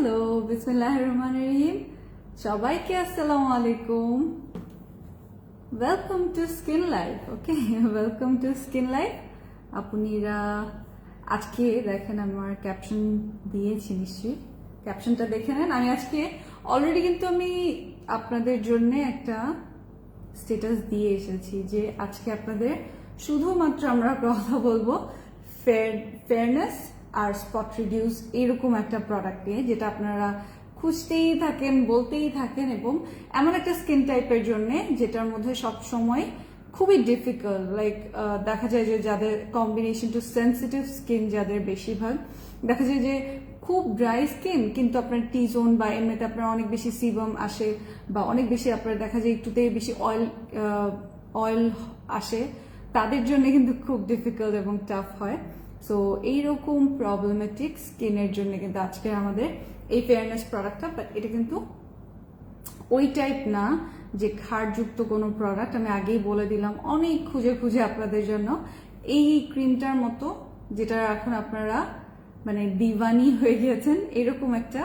Hello, বিসমিল্লাহির রহমানির রহিম। সবাইকে আসসালামু আলাইকুম। Welcome to skin life. Okay, welcome to skin life. আপনারা আজকে দেখেন আমার ক্যাপশন দিয়েছি, নিশ্চয়ই ক্যাপশনটা দেখে নেন। আমি আজকে অলরেডি কিন্তু আমি আপনাদের জন্য একটা স্ট্যাটাস দিয়ে এসেছি যে আজকে আপনাদের শুধুমাত্র আমরা কথা বলবো ফেয়ারনেস আর স্পট রিডিউস এরকম একটা প্রোডাক্ট নিয়ে, যেটা আপনারা খুঁজতেই থাকেন, বলতেই থাকেন, এবং এমন একটা স্কিন টাইপের জন্য যেটার মধ্যে সব সময় খুবই ডিফিকাল্ট, লাইক দেখা যায় যে যাদের কম্বিনেশন টু সেন্সিটিভ স্কিন, যাদের বেশিরভাগ দেখা যায় যে খুব ড্রাই স্কিন, কিন্তু আপনার টি জোন বা এমনিতে আপনার অনেক বেশি সিবাম আসে, বা অনেক বেশি আপনার দেখা যায় একটুতেই বেশি অয়েল আসে, তাদের জন্য কিন্তু খুব ডিফিকাল্ট এবং টাফ হয়। সো এইরকম প্রবলেমেটিক স্কিনের জন্য কিন্তু আজকে আমাদের এই ফেয়ারনেস প্রোডাক্টটা, বাট এটা কিন্তু ওই টাইপ না যে ক্ষারযুক্ত কোনো প্রোডাক্ট। আমি আগেই বলে দিলাম, অনেক খুঁজে খুঁজে আপনাদের জন্য এই ক্রিমটার মতো, যেটা এখন আপনারা মানে দিওয়ানি হয়ে গিয়েছেন, এরকম একটা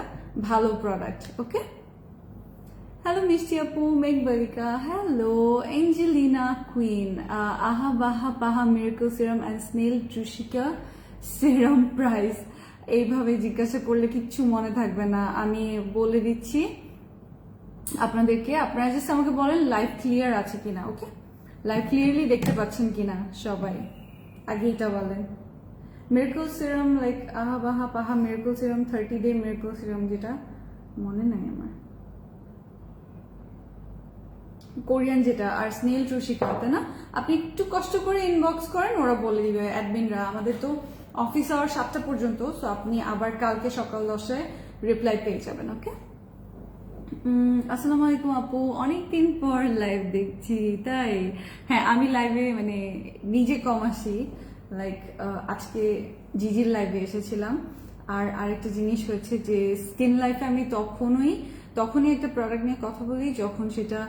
ভালো প্রোডাক্ট। ওকে, হ্যালো মিষ্টি আপু, মেঘবালিকা, hello Angelina Queen, AHA BHA PHA miracle serum and snail truecica serum price. এইভাবে জিজ্ঞাসা করলে কিচ্ছু মনে থাকবে না, আমি বলে দিচ্ছি আপনাদেরকে। আপনারা জাস্ট আমাকে বলেন লাইভ ক্লিয়ার আছে কিনা। ওকে, লাইভ ক্লিয়ারলি দেখতে পাচ্ছেন কিনা সবাই, আগে এটা বলেন। Miracle serum, like AHA BHA PHA miracle serum, 30 day miracle serum, যেটা মনে নাই আমার, কোরিয়ান যেটা, আর স্নেল ট্রুশিকা, তাই না? আপনি একটু কষ্ট করে ইনবক্স করেন, ওরা বলে দিবে, অ্যাডমিনরা। আমাদের তো অফিস আওয়ার 7টা পর্যন্ত, সো আপনি আবার কালকে সকাল 10টায় রিপ্লাই পেয়ে যাবেন। ওকে, আসসালামু আলাইকুম আপু, অনেকদিন পর লাইভ দেখছি। তাই হ্যাঁ, আমি লাইভে মানে নিজে কম আসি, লাইক আজকে জিজির লাইভে এসেছিলাম। আর আরেকটা জিনিস হয়েছে যে স্কিন লাইফে আমি তখনই একটা প্রোডাক্ট নিয়ে কথা বলি যখন সেটা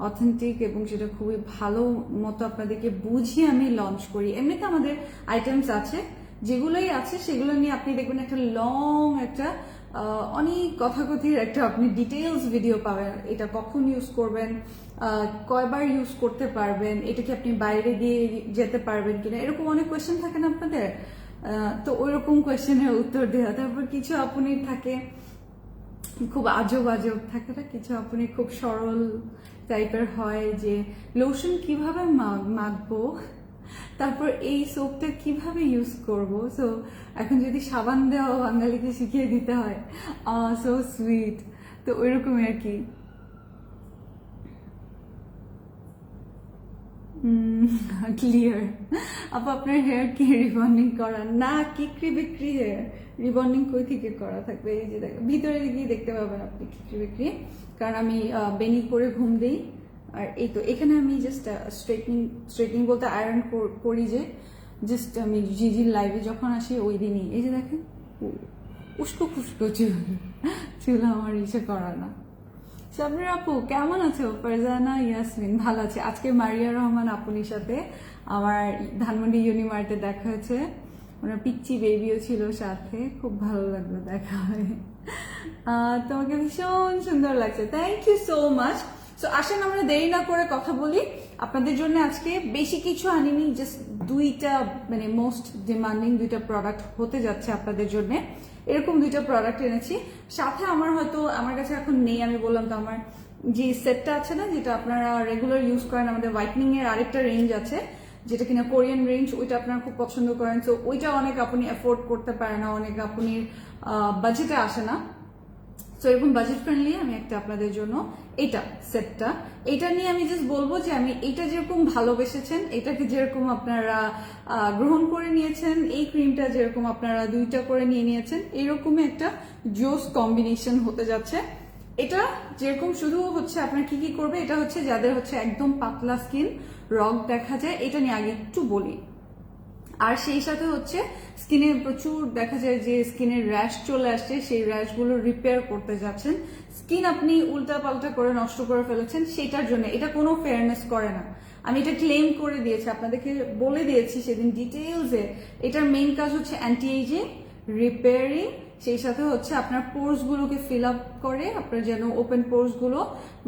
অথেন্টিক এবং সেটা খুবই ভালো মতো আপনাদেরকে বুঝিয়ে আমি লঞ্চ করি। এমনিতে আমাদের আইটেমস আছে, যেগুলোই আছে সেগুলো নিয়ে আপনি দেখবেন একটা লং একটা অনেক কথাকথির একটা আপনি ডিটেলস ভিডিও পাবেন। এটা কখন ইউজ করবেন, কয়বার ইউজ করতে পারবেন, এটা কি আপনি বাইরে দিয়ে যেতে পারবেন কিনা, এরকম অনেক কোয়েশ্চেন থাকে না আপনাদের। তো ওইরকম কোয়েশ্চেনের উত্তর দেওয়া। তারপর কিছু আপনি থাকে খুব আজব থাকে না, কিছু আপনি খুব সরল টাইপের হয় যে লোশন কিভাবে মাখবো, তারপর এই সোপটা কিভাবে ইউজ করব। সো এখন যদি সাবান দেওয়া বাঙালিকে শিখিয়ে দিতে হয়, সো সুইট। তো ওইরকমই আর কি। ক্লিয়ার আপু, আপনার হেয়ার কি রিবন্ডিং করা? না, কিকরি বিক্রি হেয়ার রিবন্ডিং কই থেকে করা থাকবে? এই যে দেখো, ভিতরে গিয়ে দেখতে পাবেন আপনি কিকরি বিক্রি, কারণ আমি বেনি করে ঘুম দিই। আর এই তো এখানে আমি জাস্ট স্ট্রেটনিং বলতে আয়রন করি, যে জাস্ট আমি জিজির লাইভে যখন আসি ওই দিনই। এই যে দেখেন, উস্কো খুস্কো চুল আমার ইসে করা না। শাবনুর আপু কেমন আছো? ফারজানা ইয়াসমিন, ভালো আছে। আজকে মারিয়া রহমান আপুনির সাথে আমার ধানমন্ডি ইউনিমার্টে দেখা হয়েছে, ওনার পিচ্চি বেবিও ছিল সাথে, খুব ভালো লাগলো দেখা হয়। তোমাকে ভীষণ সুন্দর লাগছে, thank you so much. So আসেন আমরা দেরি না করে কথা বলি। আপনাদের জন্য আজকে বেশি কিছু আনিনি, জাস্ট দুইটা মানে মোস্ট ডিমান্ডিং দুইটা প্রোডাক্ট হতে যাচ্ছে আপনাদের জন্য, এরকম দুইটা প্রোডাক্ট এনেছি। সাথে আমার কাছে এখন নেই, আমি বললাম তো আমার যে সেটটা আছে না, যেটা আপনারা রেগুলার ইউজ করেন, আমাদের হোয়াইটনিং এর আরেকটা রেঞ্জ আছে যেটা কিনা কোরিয়ান রেঞ্জ, ওইটা আপনারা খুব পছন্দ করেন। তো ওইটা অনেক আপনি অ্যাফোর্ড করতে পারেন না, অনেক আপনি বাজেটে আসে না। তো এরকম বাজেট ফ্রেন্ডলি আমি একটা আপনাদের জন্য এটা সেটটা, এটা নিয়ে আমি জাস্ট বলবো যে আমি এটা যেরকম ভালোবেসেছেন, এটাকে যেরকম আপনারা গ্রহণ করে নিয়েছেন, এই ক্রিমটা যেরকম আপনারা দুইটা করে নিয়ে নিয়েছেন, এরকমই একটা জোস কম্বিনেশন হতে যাচ্ছে। এটা যেরকম শুধু হচ্ছে আপনার কি করবে, এটা হচ্ছে যাদের হচ্ছে একদম পাতলা স্কিন, রগ দেখা যায়, এটা নিয়ে আগে একটু বলি। আর সেই সাথে হচ্ছে স্কিনে প্রচুর দেখা যায় যে স্কিনের র্যাশ চলে আসছে, সেই র্যাশগুলো রিপেয়ার করতে যাচ্ছেন, স্কিন আপনি উল্টা পাল্টা করে নষ্ট করে ফেলেছেন, সেটার জন্য এটা কোনো ফেয়ারনেস করে না। আমি এটা ক্লেম করে দিয়েছি, আপনাদেরকে বলে দিয়েছি সেদিন ডিটেইলসে। এটার মেইন কাজ হচ্ছে অ্যান্টি এজিং, রিপেয়ারিং, সেই সাথে হচ্ছে আপনার পোর্স গুলোকে ফিল আপ করে, আপনার যেন ওপেন পোর্স গুলো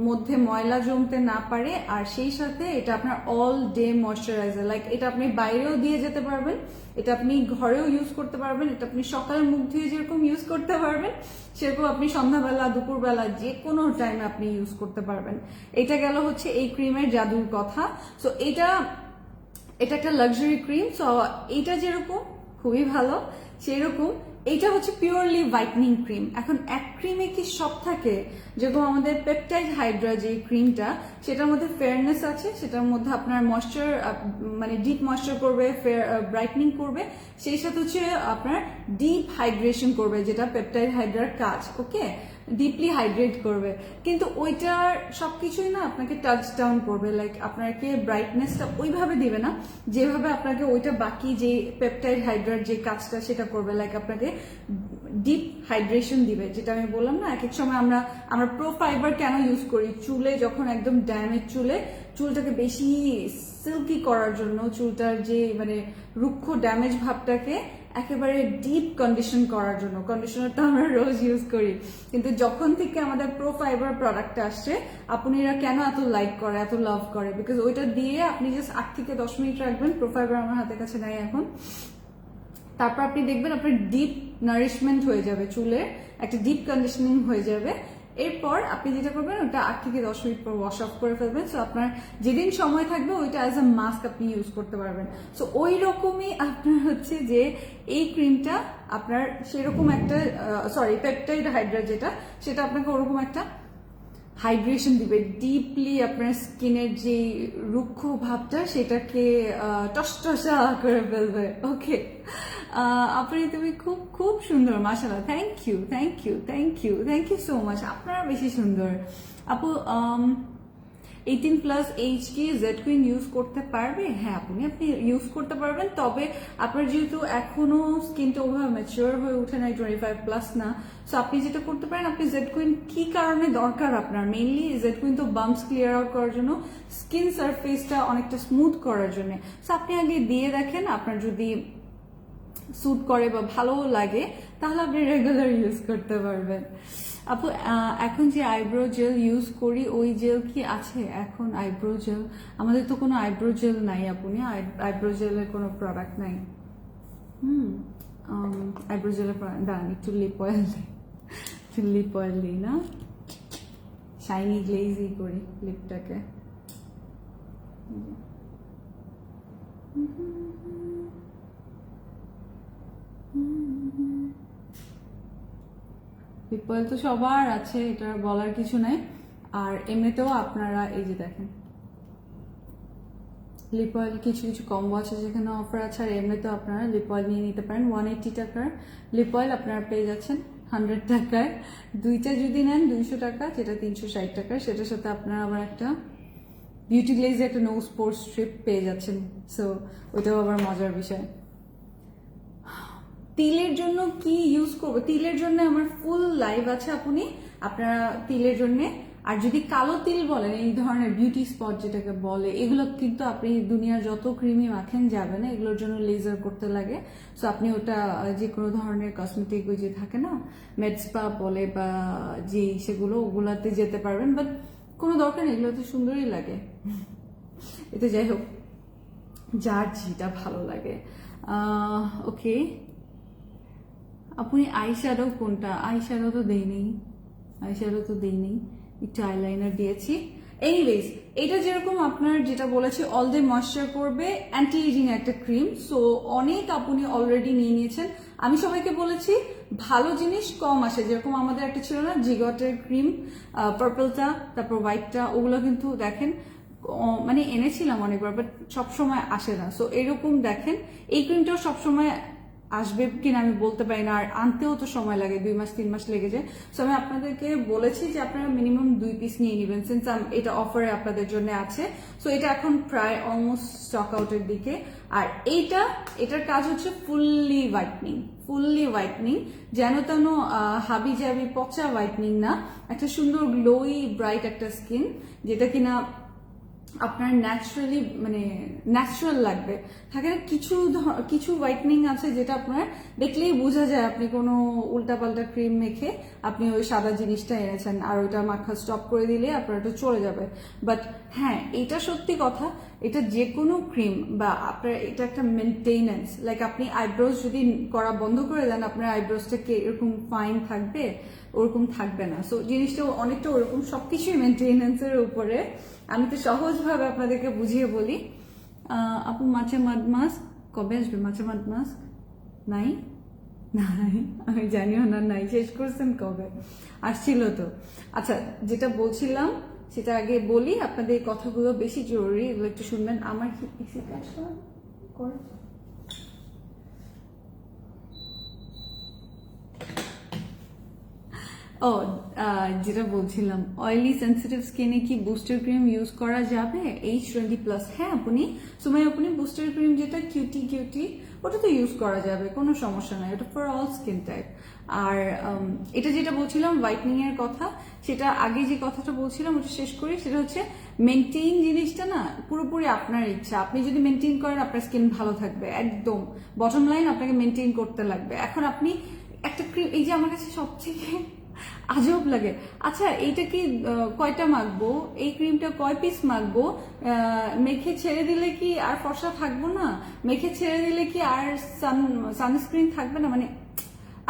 মধ্যে ময়লা জমতে না পারে। আর সেই সাথে এটা আপনার অল ডে ময়শ্চারাইজার, লাইক এটা আপনি বাইরেও দিয়ে যেতে পারবেন, এটা আপনি ঘরেও ইউজ করতে পারবেন, এটা আপনি সকালে মুখ ধুয়ে যেরকম ইউজ করতে পারবেন সেরকম আপনি সন্ধ্যাবেলা দুপুরবেলা যে কোনো টাইমে আপনি ইউজ করতে পারবেন। এটা গেল হচ্ছে এই ক্রিমের জাদুর কথা। সো এটা একটা লাক্সারি ক্রিম। সো এটা যেরকম খুবই ভালো, সেরকম এইটা হচ্ছে পিওরলি হোয়াইটনিং ক্রিম। এখন এক ক্রিমে কি সব থাকে? যেরকম আমাদের পেপটাইড হাইড্রা যে ক্রিমটা, সেটার মধ্যে ফেয়ারনেস আছে, সেটার মধ্যে আপনার ময়েশ্চার মানে ডিপ ময়েশ্চার করবে, ব্রাইটনিং করবে, সেই সাথে হচ্ছে আপনার ডিপ হাইড্রেশন করবে, যেটা পেপটাইড হাইড্রার কাজ। ওকে, ডিপলি হাইড্রেট করবে, কিন্তু ওইটার সবকিছুই না আপনাকে টাচ ডাউন করবে, লাইক আপনাকে ব্রাইটনেসটা ওইভাবে দিবে না যেভাবে আপনাকে ওইটা বাকি যে পেপটাইড হাইড্রার যে কাজটা সেটা করবে। লাইক আপনাকে ডিপ হাইড্রেশন দিবে, যেটা আমি বললাম না, এক এক সময় আমরা প্রো ফাইবার কেন ইউজ করি? চুলে যখন একদম ড্যামেজ চুলটাকে বেশি সিল্কি করার জন্য, চুলটার যে মানে রুক্ষ ড্যামেজ ভাবটাকে একেবারে ডিপ কন্ডিশন করার জন্য। কন্ডিশনারটা আমরা রোজ ইউজ করি, কিন্তু যখন থেকে আমাদের প্রো ফাইবার প্রোডাক্ট আসছে, আপনারা কেন এত লাইক করে, এত লাভ করে? বিকজ ওইটা দিয়ে আপনি জাস্ট 8 থেকে 10 মিনিট রাখবেন। প্রো ফাইবার আমার হাতের কাছে নাই এখন। তারপর আপনি দেখবেন আপনার ডিপ নারিশমেন্ট হয়ে যাবে, চুলের একটা ডিপ কন্ডিশনিং হয়ে যাবে। এরপর আপনি যেটা করবেন, ওটা 8 থেকে 10 মিনিট পর ওয়াশ অফ করে ফেলবেন। সো আপনার যেদিন সময় থাকবে ওইটা অ্যাজ আ মাস্ক আপনি ইউজ করতে পারবেন। সো ওই রকমই আপনার হচ্ছে যে এই ক্রিমটা আপনার সেরকম একটা পেপটাইড হাইড্রা যেটা, সেটা আপনাকে ওরকম একটা হাইড্রেশন দিবে, ডিপলি আপনার স্কিনের যে রুক্ষ ভাবটা সেটাকে টসটসা করে ফেলবে। ওকে আপনি, তুমি খুব খুব সুন্দর, মাশাআল্লাহ। Thank you, thank you, thank you, thank you so much. আপনারা বেশি সুন্দর আপু। 18+ এইজ কি জেড কুইন ইউজ করতে পারবে? হ্যাঁ আপনি ইউজ করতে পারবেন, তবে আপনার যেহেতু এখনো স্কিনটা ওভাবে ম্যাচিওর হয়ে উঠে নাই, 25+ না। সো আপনি যেটা করতে পারেন, আপনি জেড কুইন কি কারণে দরকার আপনার? মেইনলি জেড কুইন তো বাম্পস ক্লিয়ার আউট করার জন্য, স্কিন সারফেসটা অনেকটা স্মুথ করার জন্য। সো আপনি আগে দিয়ে দেখেন, আপনার যদি স্যুট করে বা ভালো লাগে তাহলে আপনি রেগুলার ইউজ করতে পারবেন। আপু এখন যে আইব্রো জেল ইউজ করি, ওই জেল কি আছে এখন? আইব্রো জেল আমাদের তো কোনো আইব্রো জেল নাই আপনি, আইব্রো জেলের কোনো প্রোডাক্ট নাই। আইব্রো জেলের দাঁড়ান একটু লিপ অয়েল দিই, লিপ অয়েল দিই না, শাইনি গ্লেজি করি লিপটাকে। লিপ অয়েল তো সবার আছে, এটা বলার কিছু নাই। আর এমনিতেও আপনারা এই যে দেখেন, লিপ অয়েল কিছু কিছু কম্বো আছে যেখানে অফার আছে, আর এমনিতেও আপনারা লিপ অয়েল নিয়ে নিতে পারেন। 180 টাকার লিপ অয়েল আপনারা পেয়ে যাচ্ছেন 100 টাকায়। দুইটা যদি নেন 200 টাকা, যেটা 360 টাকার। সেটার সাথে আপনারা আবার একটা বিউটি গ্লেজে একটা নোজ পোর স্ট্রিপ পেয়ে যাচ্ছেন। সো ওইটাও আবার মজার বিষয়। তিলের জন্য কি ইউজ করবো? তিলের জন্য আমার ফুল লাইভ আছে আপনি, আপনারা তিলের জন্য। আর যদি কালো তিল বলেন, এই ধরনের বিউটি স্পট যেটাকে বলে, এগুলো কিন্তু আপনি দুনিয়ার যত ক্রিমই মাখেন যাবে না, এগুলোর জন্য লেজার করতে লাগে। সো আপনি ওটা যে কোনো ধরনের কসমেটিক ওই যে থাকে না, মেডস্পা বলে বা যে সেগুলো, ওগুলাতে যেতে পারবেন, বাট কোনো দরকার নেই, এগুলো তো সুন্দরই লাগে। এতে যাই হোক, যার যেটা ভালো লাগে। ওকে আপনি আইশ্যাডো কোনটা? আইশ্যাডো তো দেই নেই, একটু আইলাইনার দিয়েছি। এনিওয়েজ, এটা যেরকম আপনার যেটা বলেছি অল ডে ময়েশ্চার করবে, অ্যান্টি এজিং একটা ক্রিম। সো অনেক আপনি অলরেডি নিয়ে নিয়েছেন। আমি সবাইকে বলেছি ভালো জিনিস কম আসে, যেরকম আমাদের একটা ছিল না জিগটের ক্রিম, পার্পলটা, তারপর হোয়াইটটা, ওগুলো কিন্তু দেখেন মানে এনেছিলাম অনেকবার, বাট সবসময় আসে না। সো এরকম দেখেন, এই ক্রিমটাও সবসময় আসবে কিনা আমি বলতে পারি না, আর আনতেও তো সময় লাগে, 2 মাস 3 মাস লেগে যায়। সো আমি আপনাদেরকে বলেছি যে আপনারা মিনিমাম 2 পিস নিয়ে নেবেন, সিন্স এটা অফারে আপনাদের জন্য আছে। সো এটা এখন প্রায় অলমোস্ট স্টক আউটের দিকে। আর এটার কাজ হচ্ছে ফুললি হোয়াইটনিং, যেন তেন হাবি জাবি পচা হোয়াইটনিং না, একটা সুন্দর গ্লোই ব্রাইট একটা স্কিন, যেটা কিনা আপনার ন্যাচারালি মানে ন্যাচারাল লাগবে। থাকে না কিছু কিছু হোয়াইটনিং আছে যেটা আপনার দেখলেই বোঝা যায় আপনি কোনো উল্টাপাল্টা ক্রিম মেখে আপনি ওই সাদা জিনিসটা এনেছেন, আর ওইটা মাখা স্টপ করে দিলে আপনার এটা চলে যাবে। বাট হ্যাঁ, এটা সত্যি কথা, এটা যে কোনো ক্রিম বা আপনার এটা একটা মেনটেনেন্স, লাইক আপনি আইব্রোজ যদি করা বন্ধ করে দেন আপনার আইব্রোজটা কি এরকম ফাইন থাকবে? ওরকম থাকবে না। সো জিনিসটা অনেকটা ওরকম, সবকিছুই মেনটেনেন্সের উপরে। আমি তো সহজভাবে আপনাদেরকে বুঝিয়ে বলি। আপু মাছে মাদ মাস্ক কবে আসবে? মাছে মাদ মাস্ক নাই নাই, আমি জানিও না, নাই। শেষ করছেন কবে? আসছিল তো। আচ্ছা, যেটা বলছিলাম সেটা আগে বলি, আপনাদের এই কথাগুলো বেশি জরুরি, এগুলো একটু শুনবেন। আমার কি এসি কাজ করে? ও, যেটা বলছিলাম, অয়েলি সেন্সিটিভ স্কিনে কি বুস্টার ক্রিম ইউজ করা যাবে H20+? হ্যাঁ, আপনি আপনি বুস্টার ক্রিম যেটা কিউটি ওটা তো ইউজ করা যাবে, কোনো সমস্যা নাই, ওটা ফর অল স্কিন টাইপ। আর এটা যেটা বলছিলাম হোয়াইটনিং এর কথা, সেটা আগে যে কথাটা বলছিলাম ওটা শেষ করি। সেটা হচ্ছে মেনটেইন জিনিসটা না পুরোপুরি আপনার ইচ্ছা। আপনি যদি মেনটেইন করেন আপনার স্কিন ভালো থাকবে, একদম বটম লাইন আপনাকে মেনটেইন করতে লাগবে। এখন আপনি একটা ক্রিম, এই যে আমার কাছে সবথেকে আজব লাগে, আচ্ছা এইটা কি কয়টা মাখবো, এই ক্রিমটা কয় পিস মাখবো, মেখে ছেড়ে দিলে কি আর ফর্সা থাকবো না, মেখে ছেড়ে দিলে কি আর সানস্ক্রিন থাকবে না? মানে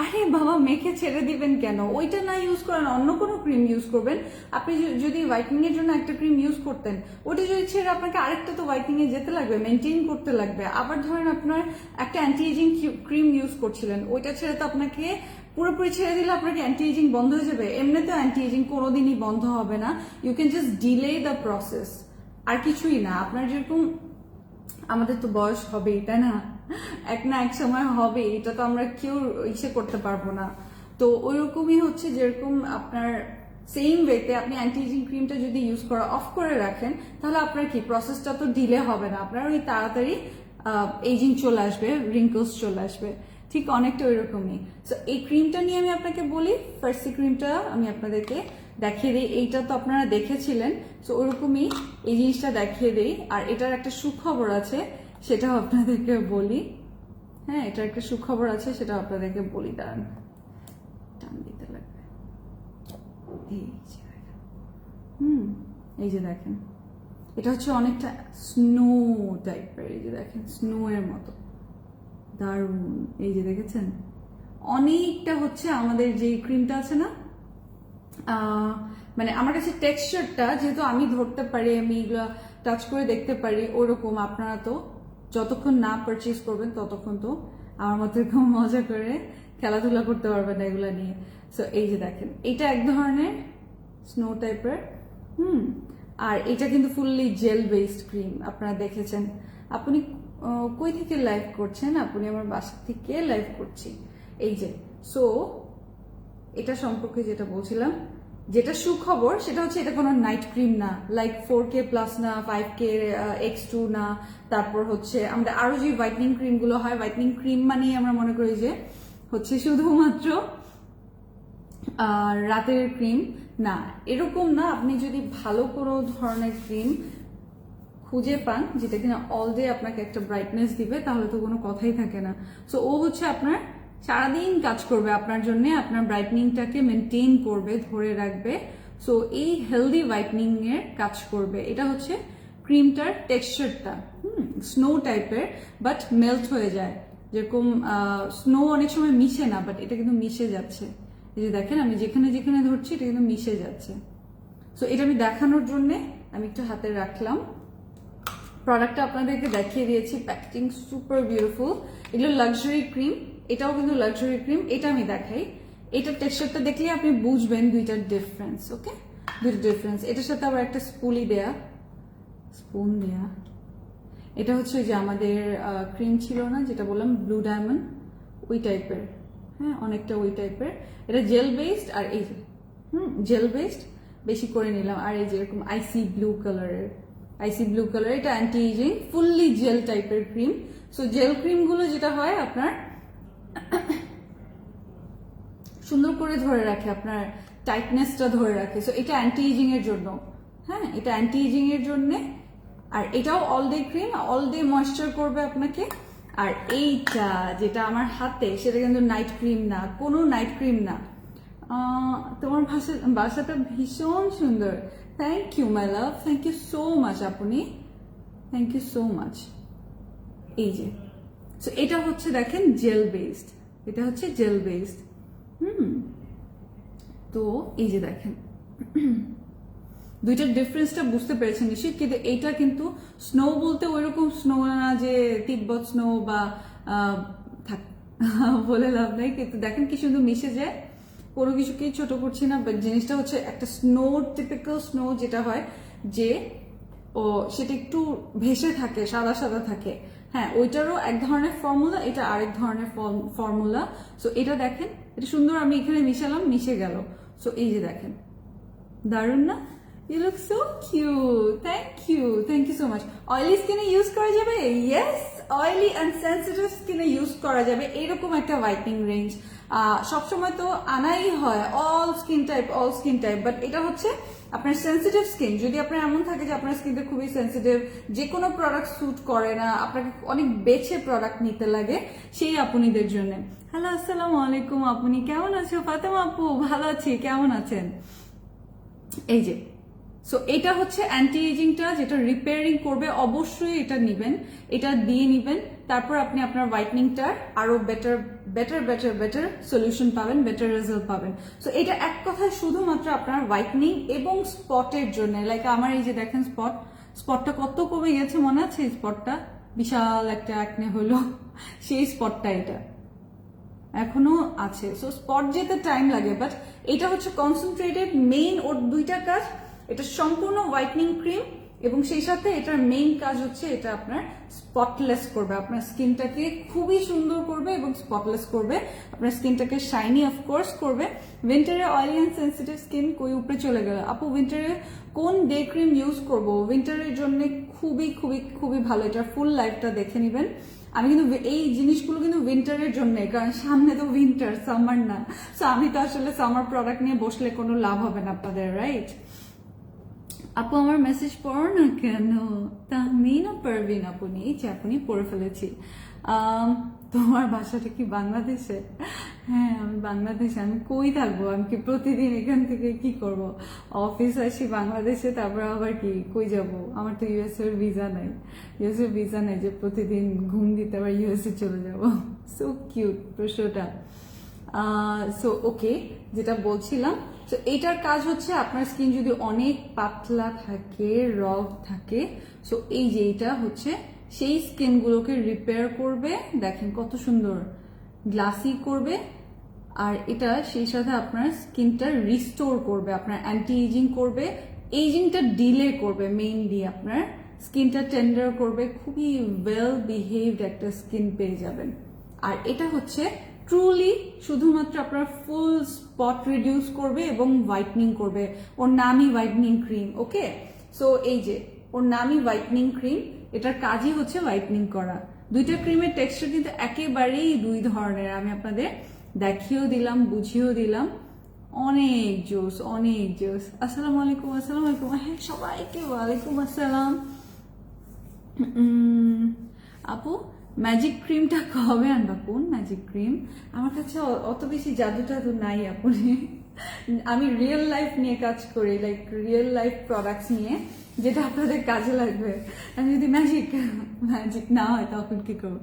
আরে বাবা, মেখে ছেড়ে দিবেন কেন? ওইটা না ইউজ করেন, অন্য কোনো ক্রিম ইউজ করবেন। আপনি যদি হোয়াইটনিং এর জন্য একটা ক্রিম ইউজ করতেন, ওটা যদি ছেড়ে আপনাকে আরেকটা তো হোয়াইটনিং এ যেতে লাগবে, মেনটেন করতে লাগবে। আবার ধরেন আপনার একটা অ্যান্টি এজিং ক্রিম ইউজ করছিলেন, ওইটা ছেড়ে তো আপনাকে পুরোপুরি ছেড়ে দিলে আপনাকে অ্যান্টি এজিং বন্ধ হয়ে যাবে। এমনিতেও অ্যান্টি এজিং কোনোদিনই বন্ধ হবে না, you can just delay the process, আর কিছুই না। আপনার যেরকম আমাদের তো বয়স হবেই, তাই না? এক না এক সময় হবে, এটা তো আমরা কেউ ইচ্ছে করতে পারবো না। তো ওইরকমই হচ্ছে, যেরকম আপনার সেম ওয়েতে আপনি অ্যান্টি এজিং ক্রিমটা যদি ইউজ করা অফ করে রাখেন, তাহলে আপনার কি প্রসেসটা তো ডিলে হবে না, আপনার ওই তাড়াতাড়ি এজিং চলে আসবে, রিঙ্কলস চলে আসবে। ঠিক অনেকটা ওই রকমই। তো এই ক্রিমটা নিয়ে আমি আপনাকে বলি, ফার্সি ক্রিমটা আমি আপনাদেরকে দেখিয়ে দিই। এইটা তো আপনারা দেখেছিলেন, তো ওরকমই এই জিনিসটা দেখিয়ে দিই। আর এটার একটা সুখবর আছে, সেটাও আপনাদেরকে বলি। হ্যাঁ, এটার একটা সুখবর আছে, সেটা আপনাদেরকে বলি। দাঁড়ান, টান দিতে লাগবে। এই যে দেখেন, এটা হচ্ছে অনেকটা স্নো টাইপের, এই যে দেখেন স্নো এর মতো, দারুণ। এই যে দেখেছেন, অনেকটা হচ্ছে আমাদের যে ক্রিমটা আছে না, মানে আমার কাছে টেক্সচারটা যেহেতু আমি ধরতে পারি, আমি এগুলো টাচ করে দেখতে পারি, ওরকম আপনারা তো যতক্ষণ না পারচেজ করবেন ততক্ষণ তো আমার মতো এরকম মজা করে খেলাধুলা করতে পারবেন এগুলো নিয়ে। সো এই যে দেখেন, এটা এক ধরনের স্নো টাইপের। আর এটা কিন্তু ফুললি জেল বেসড ক্রিম, আপনারা দেখেছেন। আপনি কই থেকে লাইভ করছেন? আপনি আমার বাসা থেকে লাইভ করছি। এই যে, সো এটা সম্পর্কে যেটা বলছিলাম, যেটা সুখবর সেটা হচ্ছে এটা কোনো নাইট ক্রিম না, লাইক 4K প্লাস না, 5K X2 না। তারপর হচ্ছে আমরা আরো যে হোয়াইটনিং ক্রিম গুলো হয়, হোয়াইটনিং ক্রিম মানে আমরা মনে করি যে হচ্ছে শুধুমাত্র রাতের ক্রিম না, এরকম না। আপনি যদি ভালো কোনো ধরনের ক্রিম খুঁজে পান যেটা কিনা অল ডে আপনাকে একটা ব্রাইটনেস দিবে, তাহলে তো কোনো কথাই থাকে না। সো ও হচ্ছে আপনার সারাদিন কাজ করবে আপনার জন্য, আপনার ব্রাইটনিংটাকে মেনটেন করবে, ধরে রাখবে। সো এই হেলদি হোয়াইটনিং এর কাজ করবে। এটা হচ্ছে ক্রিমটার টেক্সচারটা স্নো টাইপের, বাট মেল্ট হয়ে যায়। যেরকম স্নো অনেক সময় মিশে না, বাট এটা কিন্তু মিশে যাচ্ছে। এই যে দেখেন, আমি যেখানে যেখানে ধরছি এটা কিন্তু মিশে যাচ্ছে। সো এটা আমি দেখানোর জন্য আমি একটু হাতে রাখলাম। প্রোডাক্টটা আপনাদেরকে দেখিয়ে দিয়েছি, প্যাকেজিং সুপার বিউটিফুল। এগুলো লাক্সারি ক্রিম, এটাও কিন্তু লাক্সারি ক্রিম। এটা আমি দেখাই, এটার টেক্সচারটা দেখলে আপনি বুঝবেন দুইটার ডিফারেন্স। ওকে, দুইটার ডিফারেন্স। এটার সাথে আবার একটা স্পুন দেয়া। এটা হচ্ছে যে আমাদের ক্রিম ছিল না যেটা বললাম ব্লু ডায়মন্ড, ওই টাইপের। হ্যাঁ, অনেকটা ওই টাইপের। এটা জেল বেসড, আর এই যে জেল বেসড বেশি করে নিলাম। আর এই যে এরকম আইসি ব্লু কালারের, এটা অ্যান্টি এজিং ফুললি জেল টাইপের ক্রিম। সো জেল ক্রিম গুলো যেটা হয় আপনার সুন্দর করে ধরে রাখে, আপনার টাইটনেসটা ধরে রাখে। সো এটা অ্যান্টি এজিং এর জন্য। হ্যাঁ, এটা অ্যান্টি এজিং এর জন্য আর এটাও all day cream, all day moisture করবে আপনাকে। আর এইটা যেটা আমার হাতে, সেটা কিন্তু নাইট ক্রিম না, কোনো নাইট ক্রিম না। তোমার বাসাটা ভীষণ সুন্দর। Thank you my love, thank you so much আপনি, থ্যাংক ইউ সো মাচ। এই যে সো এটা হচ্ছে দেখেন জেল বেসড, এটা হচ্ছে জেল বেসড। তো এই যে দেখেন দুইটার ডিফারেন্সটা বুঝতে পেরেছেন নিশ্চয়ই। কিন্তু এইটা কিন্তু স্নো বলতে ওইরকম স্নো না যে তিব্বত স্নো বা থাক বলে লাভ নাই, কিন্তু দেখেন কি সুন্দর মিশে যায়। কোনো কিছুকেই ছোট করছি না, বাট জিনিসটা হচ্ছে একটা স্নো, টিপিক্যাল স্নো যেটা হয় যে সেটা একটু ভেসে থাকে, সাদা সাদা থাকে। হ্যাঁ, ওইটারও এক ধরনের ফর্মুলা, এটা আরেক ধরনের ফর্মুলা। সো এটা দেখেন, এটা সুন্দর, আমি এখানে মিশালাম, মিশে গেল। সো এই যে দেখেন, দারুণ না? You look so cute. Thank you so much. Oily skin A use করা যাবে? Yes, oily and sensitive skin A use করা যাবে এরকম একটা হোয়াইটনিং রেঞ্জ। সবসময় তো আনাই হয় অল স্কিন টাইপ, বাট এটা হচ্ছে আপনার সেন্সিটিভ স্কিন। যদি আপনার এমন থাকে যে আপনার স্কিনটা খুবই সেন্সিটিভ, যে কোনো প্রোডাক্ট স্যুট করে না, আপনাকে অনেক বেছে প্রোডাক্ট নিতে লাগে, সেই আপুনিদের জন্য। হ্যালো, আসসালামু আলাইকুম আপনি, কেমন আছো? ফাতেমা আপু, ভালো আছি, কেমন আছেন? এই যে সো এটা হচ্ছে অ্যান্টি এজিংটা, যেটা রিপেয়ারিং করবে, অবশ্যই এটা নিবেন, এটা দিয়ে নিবেন। তারপর আপনি আপনার হোয়াইটনিংটার আরো বেটার সলিউশন পাবেন, বেটার রেজাল্ট পাবেন। সো এটা এক কথায় শুধুমাত্র আপনার হোয়াইটনিং এবং স্পটের জন্য। লাইক আমার এই যে দেখেন স্পটটা কত কমে গেছে, মনে আছে? এই স্পটটা বিশাল একটা একনে হলো, সেই স্পটটা এটা এখনো আছে। সো স্পট যেতে টাইম লাগে, বাট এটা হচ্ছে কনসেন্ট্রেটেড মেইন, ওর দুইটা কাজ। এটা সম্পূর্ণ হোয়াইটনিং ক্রিম এবং সেই সাথে এটার মেইন কাজ হচ্ছে এটা আপনার স্পটলেস করবে, আপনার স্কিনটাকে খুবই সুন্দর করবে এবং স্পটলেস করবে, আপনার স্কিনটাকে শাইনি অফকোর্স করবে। উইন্টারে অয়েলি অ্যান্ড সেন্সিটিভ স্কিন কই উপরে চলে গেল আপু, উইন্টারে কোন ডে ক্রিম ইউজ করবো? উইন্টারের জন্য খুবই খুবই খুবই ভালো, এটার ফুল লাইফটা দেখে নেবেন। আমি কিন্তু এই জিনিসগুলো কিন্তু উইন্টারের জন্য, কারণ সামনে তো উইন্টার, সামার না। সো আমি তো আসলে সামার প্রোডাক্ট নিয়ে বসলে কোনো লাভ হবে না আপনাদের, রাইট? আপু আমার মেসেজ পড়ো না কেন? তাহমিনা পারভিন আপু, এই যে আপনি পড়ে ফেলেছি। তোমার বাসাটা কি বাংলাদেশে? হ্যাঁ, আমি বাংলাদেশে। আমি কই থাকবো? আমি কি প্রতিদিন এখান থেকে কি করব? অফিস আসি বাংলাদেশে, তারপর আবার কি কই যাব? আমার তো ইউএস এর ভিসা নাই, যে প্রতিদিন ঘুম দিতে আবার ইউএসএ চলে যাব। সো কিউট প্রশ্নটা। সো ওকে, যেটা বলছিলাম, তো এইটার কাজ হচ্ছে আপনার স্কিন যদি অনেক পাতলা থাকে, রফ থাকে, সো এই যে এটা হচ্ছে সেই স্কিনগুলোকে রিপেয়ার করবে। দেখেন কত সুন্দর গ্লাসি করবে। আর এটা সেই সাথে আপনার স্কিনটা রিস্টোর করবে, আপনার অ্যান্টি এজিং করবে, এজিংটা ডিলে করবে, মেইনলি আপনার স্কিনটা টেন্ডার করবে, খুবই ওয়েল বিহেভড একটা স্কিন পেয়ে যাবেন। আর এটা হচ্ছে ট্রুলি শুধুমাত্র আপনার ফুল স্পট রিডিউস করবে এবং হোয়াইটনিং করবে। ওর নামই হোয়াইটনিং ক্রিম, ওকে? সো এই যে ওর নামই হোয়াইটনিং ক্রিম, এটার কাজই হচ্ছে হোয়াইটনিং করা। দুইটা ক্রিমের টেক্সচার কিন্তু একেবারেই দুই ধরনের, আমি আপনাদের দেখিয়েও দিলাম, বুঝিয়েও দিলাম। অনেক জোস, অনেক জোস। আসসালামু আলাইকুম, আসসালামু আলাইকুম। হ্যাঁ, সবাইকে ওয়ালাইকুম আসসালাম। আপু ম্যাজিক ক্রিমটা কবে আনবা? কোন ম্যাজিক ক্রিম? আমার কাছে অত বেশি জাদু টাদু নাই আপনি। আমি রিয়েল লাইফ নিয়ে কাজ করি, লাইক রিয়েল লাইফ প্রোডাক্টস নিয়ে, যেটা আপনাদের কাজে লাগবে। আমি যদি ম্যাজিক না হয় তখন কি করবো?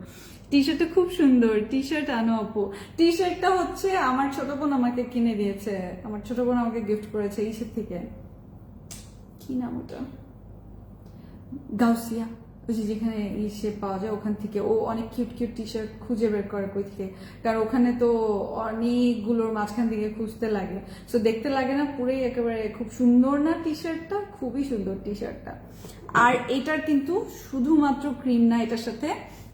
টি শার্টটা খুব সুন্দর, টি শার্ট আনো আপু। টি শার্টটা হচ্ছে আমার ছোট বোন আমাকে কিনে দিয়েছে, আমার ছোট বোন আমাকে গিফট করেছে ইসের থেকে, কি নাম ওটা, গাউসিয়া, ওই যে যেখানে ইসে পাওয়া যায় ওখান থেকে। ও অনেক কিউট কিউট টি শার্ট খুঁজে বের করে কই থেকে, কারণ ওখানে তো অনেকগুলোর মাঝখান থেকে খুঁজতে লাগে, সো দেখতে লাগে না, পুরোই একেবারে খুব সুন্দর না টি শার্টটা, খুবই সুন্দর টি শার্টটা। আর এটার কিন্তু শুধুমাত্র ক্রিম না, এটার সাথে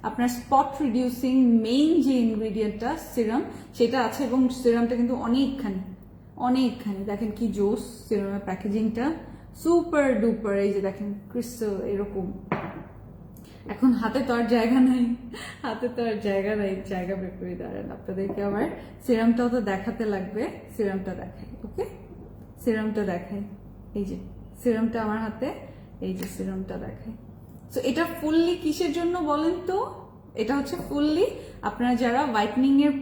আপনার স্পট রিডিউসিং মেইন যে ইনগ্রিডিয়েন্টটা সিরাম, সেটা আছে, এবং সিরামটা কিন্তু অনেকখানি দেখেন কি জোস সিরামের প্যাকেজিংটা, সুপার ডুপার। এই যে দেখেন ক্রিস্টাল এরকম। এখন হাতে তো আর জায়গা নাই, জায়গা বের করে দাঁড়ান, আপনাদেরকে আবার সিরামটাও তো দেখাতে লাগবে। সিরামটা দেখাই, ওকে? সিরামটা দেখাই, এই যে সিরামটা আমার হাতে, এই যে সিরামটা দেখাই। সো এটা ফুললি কিসের জন্য বলেন তো? এটা হচ্ছে ফুললি আপনারা যারা হোয়াইটনিং এর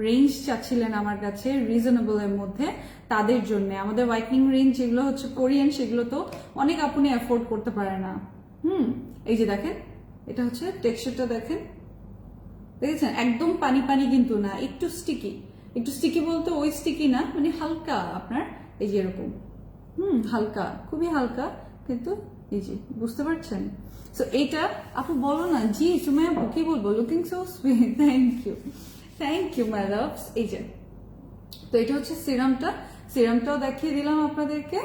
রেঞ্জ চাচ্ছিলেন আমার কাছে রিজনেবল এর মধ্যে, তাদের জন্য। আমাদের হোয়াইটনিং রেঞ্জ যেগুলো হচ্ছে কোরিয়ান, সেগুলো তো অনেক আপনি অ্যাফোর্ড করতে পারে না। এই যে দেখেন, এটা হচ্ছে টেক্সচারটা দেখেন, দেখেছেন? একদম পানি পানি কিন্তু না, একটু স্টিকি। একটু স্টিকি বলতে ওই স্টিকি না, মানে হালকা আপনার এই যে এরকম, হালকা, খুবই হালকা, কিন্তু এই যে বুঝতে পারছেন? সো এইটা আপু বলো না। জি সুমাইয়া আপু, কি বলবো? Looking so sweet, thank you my loves. এই যে, তো এটা হচ্ছে সিরামটাও দেখিয়ে দিলাম আপনাদেরকে।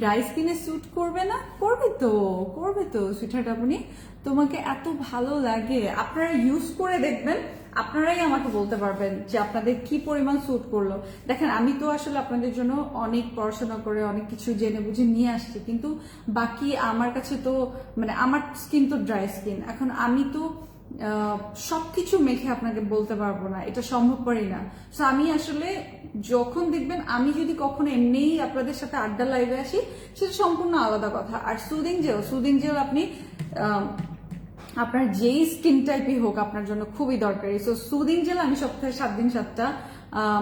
ড্রাই স্কিনে স্যুট করবে না? করবে তো সুইটহার্ট আপনি। তোমাকে এত ভালো লাগে, আপনারা ইউজ করে দেখবেন, আপনারাই আমাকে বলতে পারবেন যে আপনাদের কি পরিমাণ স্যুট করলো। দেখেন, আমি তো আসলে আপনাদের জন্য অনেক পড়াশোনা করে অনেক কিছু জেনে বুঝে নিয়ে আসছি, কিন্তু বাকি আমার কাছে তো মানে আমার স্কিন তো ড্রাই স্কিন। এখন আমি তো সবকিছু মেখে আপনাকে বলতে পারবো না, এটা সম্ভবপরই না। সো আমি আসলে যখন দেখবেন, আমি যদি কখনো এমনিই আপনাদের সাথে আড্ডা লাইভে আসি, সেটা সম্পূর্ণ আলাদা কথা। আর সুদিং জেল আপনি আপনার যেই স্কিন টাইপই হোক আপনার জন্য খুবই দরকারি। সো সুদিং জেল আমি সপ্তাহে 7 দিন 7টা,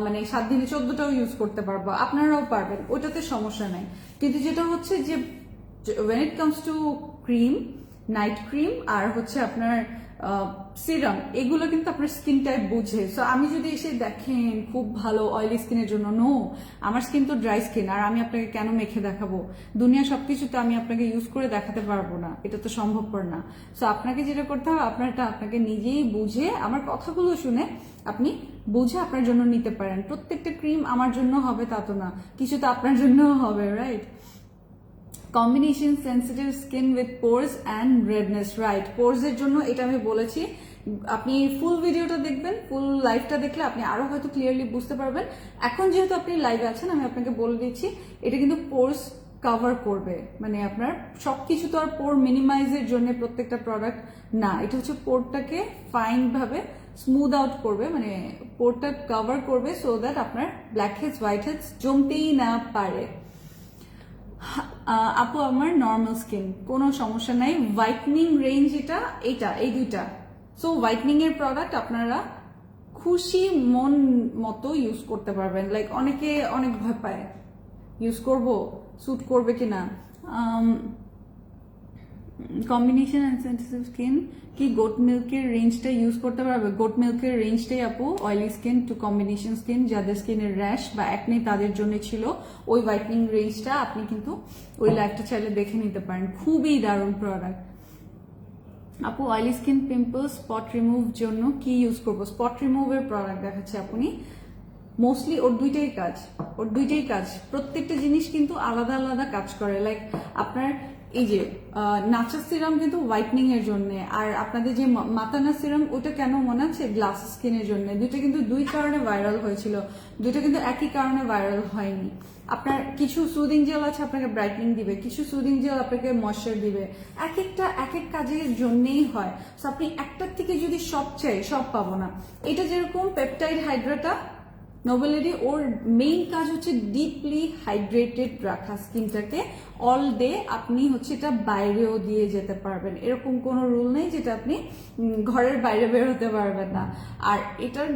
মানে 7 দিনে 14টাও ইউজ করতে পারবো, আপনারাও পারবেন, ওটাতে সমস্যা নাই। কিন্তু যেটা হচ্ছে যে when it comes to cream, night cream আর হচ্ছে আপনার সিরাম, এগুলো কিন্তু আপনার স্কিন টাইপ বুঝে। সো আমি যদি এসে দেখেন খুব ভালো অয়েলি স্কিনের জন্য, নো, আমার স্কিন তো ড্রাই স্কিন, আর আমি আপনাকে কেন মেখে দেখাবো? দুনিয়া সবকিছু তো আমি আপনাকে ইউজ করে দেখাতে পারবো না, এটা তো সম্ভবপর না। সো আপনাকে যেটা করতে হবে, আপনাকে নিজেই বুঝে, আমার কথাগুলো শুনে আপনি বুঝে আপনার জন্য নিতে পারেন। প্রত্যেকটা ক্রিম আমার জন্য হবে তা তো না, কিছু তো আপনার জন্য হবে, right? Combination sensitive skin with pores and redness, right? Pores এর জন্য এটা আমি বলেছি, আপনি ফুল ভিডিওটা দেখবেন, ফুল লাইভটা দেখলে আপনি আরো হয়তো ক্লিয়ারলি বুঝতে পারবেন। এখন যেহেতু আপনি লাইভে আছেন, আমি আপনাকে বলে দিচ্ছি, এটা কিন্তু পোর্স কভার করবে, মানে আপনার সবকিছু তো আর পোর মিনিমাইজের জন্য প্রত্যেকটা প্রোডাক্ট না, এটা হচ্ছে পোরটাকে ফাইন ভাবে স্মুথ আউট করবে, মানে পোরটা কভার করবে, সো দ্যাট আপনার ব্ল্যাক হেডস হোয়াইট হেডস জমতেই না পারে। আপু আমার নর্মাল স্কিন, কোনো সমস্যা নাই। হোয়াইটনিং রেঞ্জ এই দুইটা। সো হোয়াইটনিং এর প্রোডাক্ট আপনারা খুশি মন মতো ইউজ করতে পারবেন। লাইক অনেকে অনেক ভয় পায়, ইউজ করব, স্যুট করবে কিনা। কম্বিনেশন অ্যান্ড সেন্সিটিভ স্কিন কি গোট মিল্কের রেঞ্জটা ইউজ করতে পারবে? গোট মিল্কের রেঞ্জটাই আপু oily skin to combination skin, যাদের স্কিনের র্যাশ বা অ্যাকনে তাদের জন্য ছিল ওই হোয়াইটনিং রেঞ্জটা। আপনি কিন্তু ওই লাইভটা চাইলে দেখে নিতে পারেন, খুবই দারুণ প্রোডাক্ট। আপু oily skin pimple spot remove জন্য কি ইউজ করবো? স্পট রিমুভের প্রোডাক্ট দেখাচ্ছে আপনি, মোস্টলি ওর দুইটাই কাজ, প্রত্যেকটা জিনিস কিন্তু আলাদা আলাদা কাজ করে। লাইক আপনার এই যে নাচার সিরাম কিন্তু হোয়াইটনিং এর জন্য, আর আপনাদের যে মাতানা সিরাম, ওটা কেন মনে আছে? গ্লাস স্কিনের জন্য। দুইটা কিন্তু দুই কারণে ভাইরাল হয়েছিল, দুইটা কিন্তু একই কারণে ভাইরাল হয়নি। আপনার কিছু সুদিং জেল আছে আপনাকে ব্রাইটনিং দিবে, কিছু সুদিং জেল আপনাকে ময়শ্চার দিবে, এক এক কাজের জন্যই হয়। সো আপনি একটার থেকে যদি সব চাই, সব পাবো না। এটা যেরকম পেপটাইড হাইড্রাটা নোবেলিটি, ওর মেইন কাজ হচ্ছে ডিপলি হাইড্রেটেড রাখা স্কিনটাকে অল ডে। আপনি হচ্ছে এটা বাইরেও দিয়ে যেতে পারবেন, এরকম কোনো রুল নেই যেটা আপনি ঘরের বাইরে বেরোতে পারবেন না। আর এটার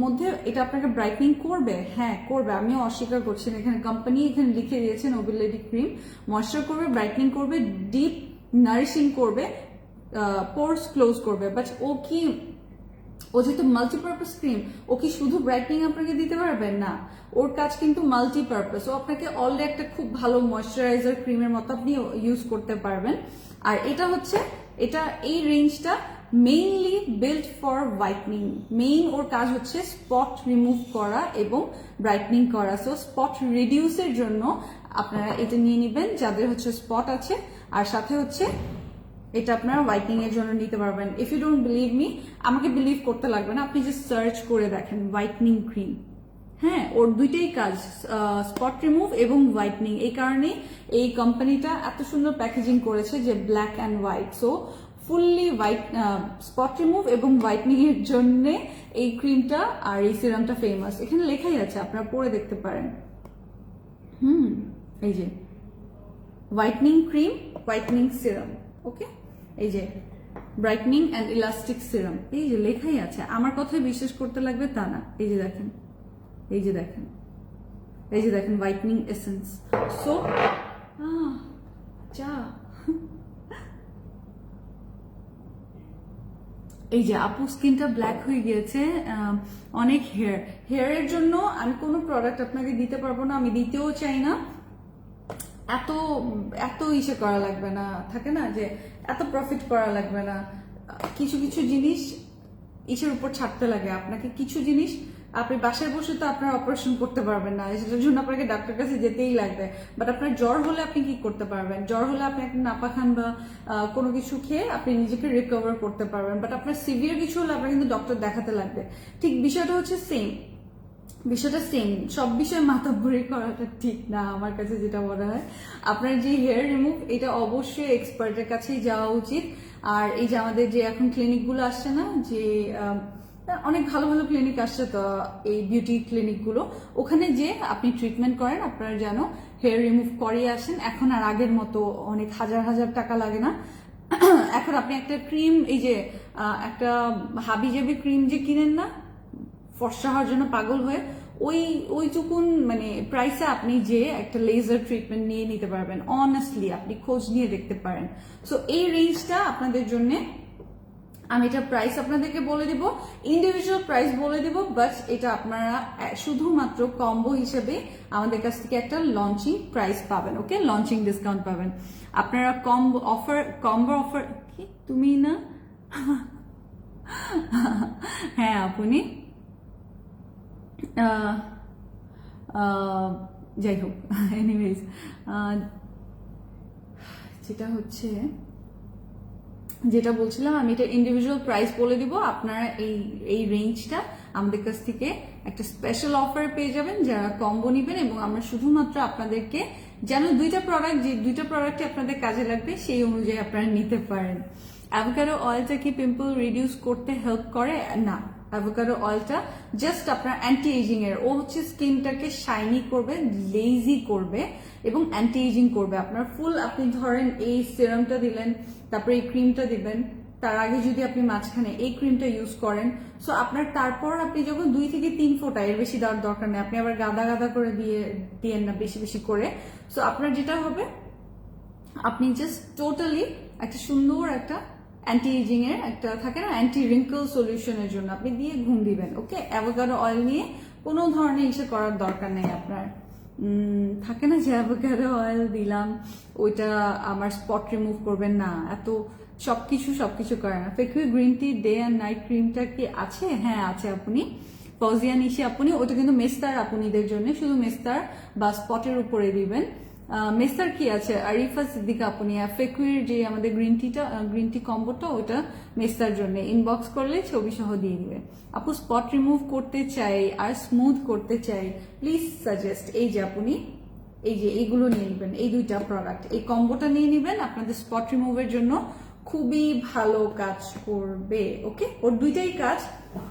মধ্যে এটা আপনাকে ব্রাইটনিং করবে, হ্যাঁ করবে, আমিও অস্বীকার করছি না। এখানে কোম্পানি এখানে লিখে দিয়েছে নোবেলিটি ক্রিম ময়শ্চার করবে, ব্রাইটনিং করবে, ডিপ নারিশিং করবে, পোর্স ক্লোজ করবে। বাট ও যেহেতু মাল্টিপারপাস ক্রিম, ও কি শুধু ব্রাইটনিং আপনাকে দিতে পারবে না, ওর কাজ কিন্তু মাল্টিপারপাস। ও আপনাকে অলরেডি একটা খুব ভালো ময়শ্চারাইজার ক্রিমের মতো আপনি ইউজ করতে পারবেন। আর এটা এই রেঞ্জটা mainly build for whitening. Main ওর কাজ হচ্ছে স্পট রিমুভ করা এবং ব্রাইটনিং করা। সো স্পট রিডিউসের জন্য আপনারা এটা নিয়ে নেবেন যাদের হচ্ছে স্পট আছে, আর সাথে হচ্ছে এটা আপনারা হোয়াইটনিং এর জন্য নিতে পারবেন। If you don't believe me, আমাকে বিলিভ করতে লাগবে না, আপনি যে সার্চ করে দেখেন হোয়াইটনিং ক্রিম, হ্যাঁ ওর দুইটাই কাজ, স্পট রিমুভ এবং হোয়াইটনিং। এই কারণে এই কোম্পানিটা এত সুন্দর প্যাকেজিং করেছে যে black and white. So fully white, spot remove এবং হোয়াইটনিং এর জন্য এই ক্রিমটা আর এই সিরামটা ফেমাস। এখানে লেখাই আছে, আপনারা পরে দেখতে পারেন। এই যে হোয়াইটনিং ক্রিম হোয়াইটনিং সিরাম। ওকে, এই যে ব্রাইটনিং অ্যান্ড ইলাস্টিক সিরাম, এই যে লেখাই আছে, আমার কথাই বিশ্বাস করতে লাগবে তা না। এই যে দেখেন, এই যে দেখেন, এই যে দেখেন হোয়াইটনিং এসেন্স। সো চা, এই যে আপু স্কিনটা ব্ল্যাক হয়ে গিয়েছে, অনেক হেয়ারের জন্য আমি কোনো প্রোডাক্ট আপনাকে দিতে পারবো না, আমি দিতেও চাই না। এত এত ইসে করা লাগবে না, থাকে না যে এত প্রফিট করা লাগবে না। কিছু কিছু জিনিস ইসের উপর ছাড়তে লাগে আপনাকে, কিছু জিনিস আপনি বাসায় বসে তো আপনার অপারেশন করতে পারবেন না, সেটার জন্য আপনাকে ডাক্তার কাছে যেতেই লাগবে। বাট আপনার জ্বর হলে আপনি কি করতে পারবেন? জ্বর হলে আপনি একটা নাপা খান বা কোনো কিছু খেয়ে আপনি নিজেকে রিকভার করতে পারবেন। বাট আপনার সিভিয়ার কিছু হলে আপনার কিন্তু ডক্টর দেখাতে লাগবে। ঠিক বিষয়টা হচ্ছে সেম, বিষয়টা সেম। সব বিষয়ে মাথাভরি করাটা ঠিক না আমার কাছে যেটা মনে হয়। আপনার যে হেয়ার রিমুভ, এটা অবশ্যই এক্সপার্টের কাছেই যাওয়া উচিত। আর এই যে আমাদের যে এখন ক্লিনিকগুলো আসছে না, যে অনেক ভালো ভালো ক্লিনিক আসছে তো, এই বিউটি ক্লিনিকগুলো, ওখানে যে আপনি ট্রিটমেন্ট করেন, আপনারা যেন হেয়ার রিমুভ করিয়ে আসেন। এখন আর আগের মতো অনেক হাজার হাজার টাকা লাগে না। এখন আপনি একটা ক্রিম, এই যে একটা হাবিজাবি ক্রিম যে কিনেন না ফর্সা হওয়ার জন্য পাগল হয়ে, ওইটুকুন মানে প্রাইসে আপনি যে একটা লেজার ট্রিটমেন্ট নিয়ে নিতে পারবেন। অনেস্টলি আপনি খোঁজ নিয়ে দেখতে পারেন। সো এই রেঞ্জটা আপনাদের জন্য, আমি এটা প্রাইস আপনাদেরকে বলে দিব, ইন্ডিভিজুয়াল প্রাইস বলে দিব, বাট এটা আপনারা শুধুমাত্র কম্বো হিসেবে আমাদের কাছ থেকে একটা লঞ্চিং প্রাইস পাবেন। ওকে, লঞ্চিং ডিসকাউন্ট পাবেন আপনারা। কম্বো অফার কি তুমি না হ্যাঁ আপনি যাই হোক, এনিওয়েজ যেটা বলছিলাম, আমি এটা ইন্ডিভিজুয়াল প্রাইস বলে দিব। আপনারা এই রেঞ্জটা আমাদের কাছ থেকে একটা স্পেশাল অফার পেয়ে যাবেন যারা কম্বো নিবেন, এবং আমরা শুধুমাত্র আপনাদেরকে যেন দুইটা প্রোডাক্টই আপনাদের কাজে লাগবে সেই অনুযায়ী আপনারা নিতে পারেন। অ্যাভোকাডো অয়েলটা কি পিম্পল রিডিউস করতে হেল্প করে? না, অ্যাভোকাডো অয়েলটা জাস্ট আপনার অ্যান্টি এজিং এর, ও হচ্ছে স্কিনটাকে শাইনি করবে, লেজি করবে এবং অ্যান্টি এজিং করবে। আপনার ফুল, আপনি ধরেন এই সিরামটা দিলেন, তারপরে এই ক্রিমটা দিবেন, তার আগে যদি আপনি মাঝখানে এই ক্রিমটা ইউজ করেন, সো আপনার তারপর আপনি যখন 2 থেকে 3 ফোঁটা, এর বেশি দেওয়ার দরকার নেই, আপনি আবার গাদা গাদা করে দিয়েন না বেশি বেশি করে। সো আপনার যেটা হবে, আপনি জাস্ট টোটালি একটা সুন্দর একটা অ্যান্টি এজিং এর একটা থাকে না, অ্যান্টি রিঙ্কল সলিউশনের জন্য আপনি দিয়ে ঘুম দিবেন। ওকে, অ্যাভোকাডো অয়েল নিয়ে কোনো ধরনের ইসে করার দরকার নেই আপনার। থাকে না যে অ্যাভোকাডো অয়েল দিলাম ওইটা আমার স্পট রিমুভ করবেন না, এত সবকিছু করে না। ফেকুই green tea day and night ক্রিমটা কি আছে? হ্যাঁ আছে আপনি, ফজিয়া নিশি আপনি, ওটা কিন্তু মেস্তার আপুনিদের জন্য, শুধু মেস্তার বা স্পটের উপরে দিবেন। মেস্তার কি আছে, আরিফা সিদ্দিকা আপনি, ফেকুইর যে আমাদের গ্রিন টি কম্বোটা, ওটা মেস্তার জন্য। ইনবক্স করলে ছবি সহ দিয়ে দিবে। আপু স্পট রিমুভ করতে চাই আর স্মুথ করতে চাই, প্লিজ সাজেস্ট। এই যে আপনি এই যে এইগুলো নিয়ে নেবেন, এই দুইটা প্রোডাক্ট, এই কম্বোটা নিয়ে নেবেন, আপনাদের স্পট রিমুভের জন্য খুবই ভালো কাজ করবে। ওকে, ওর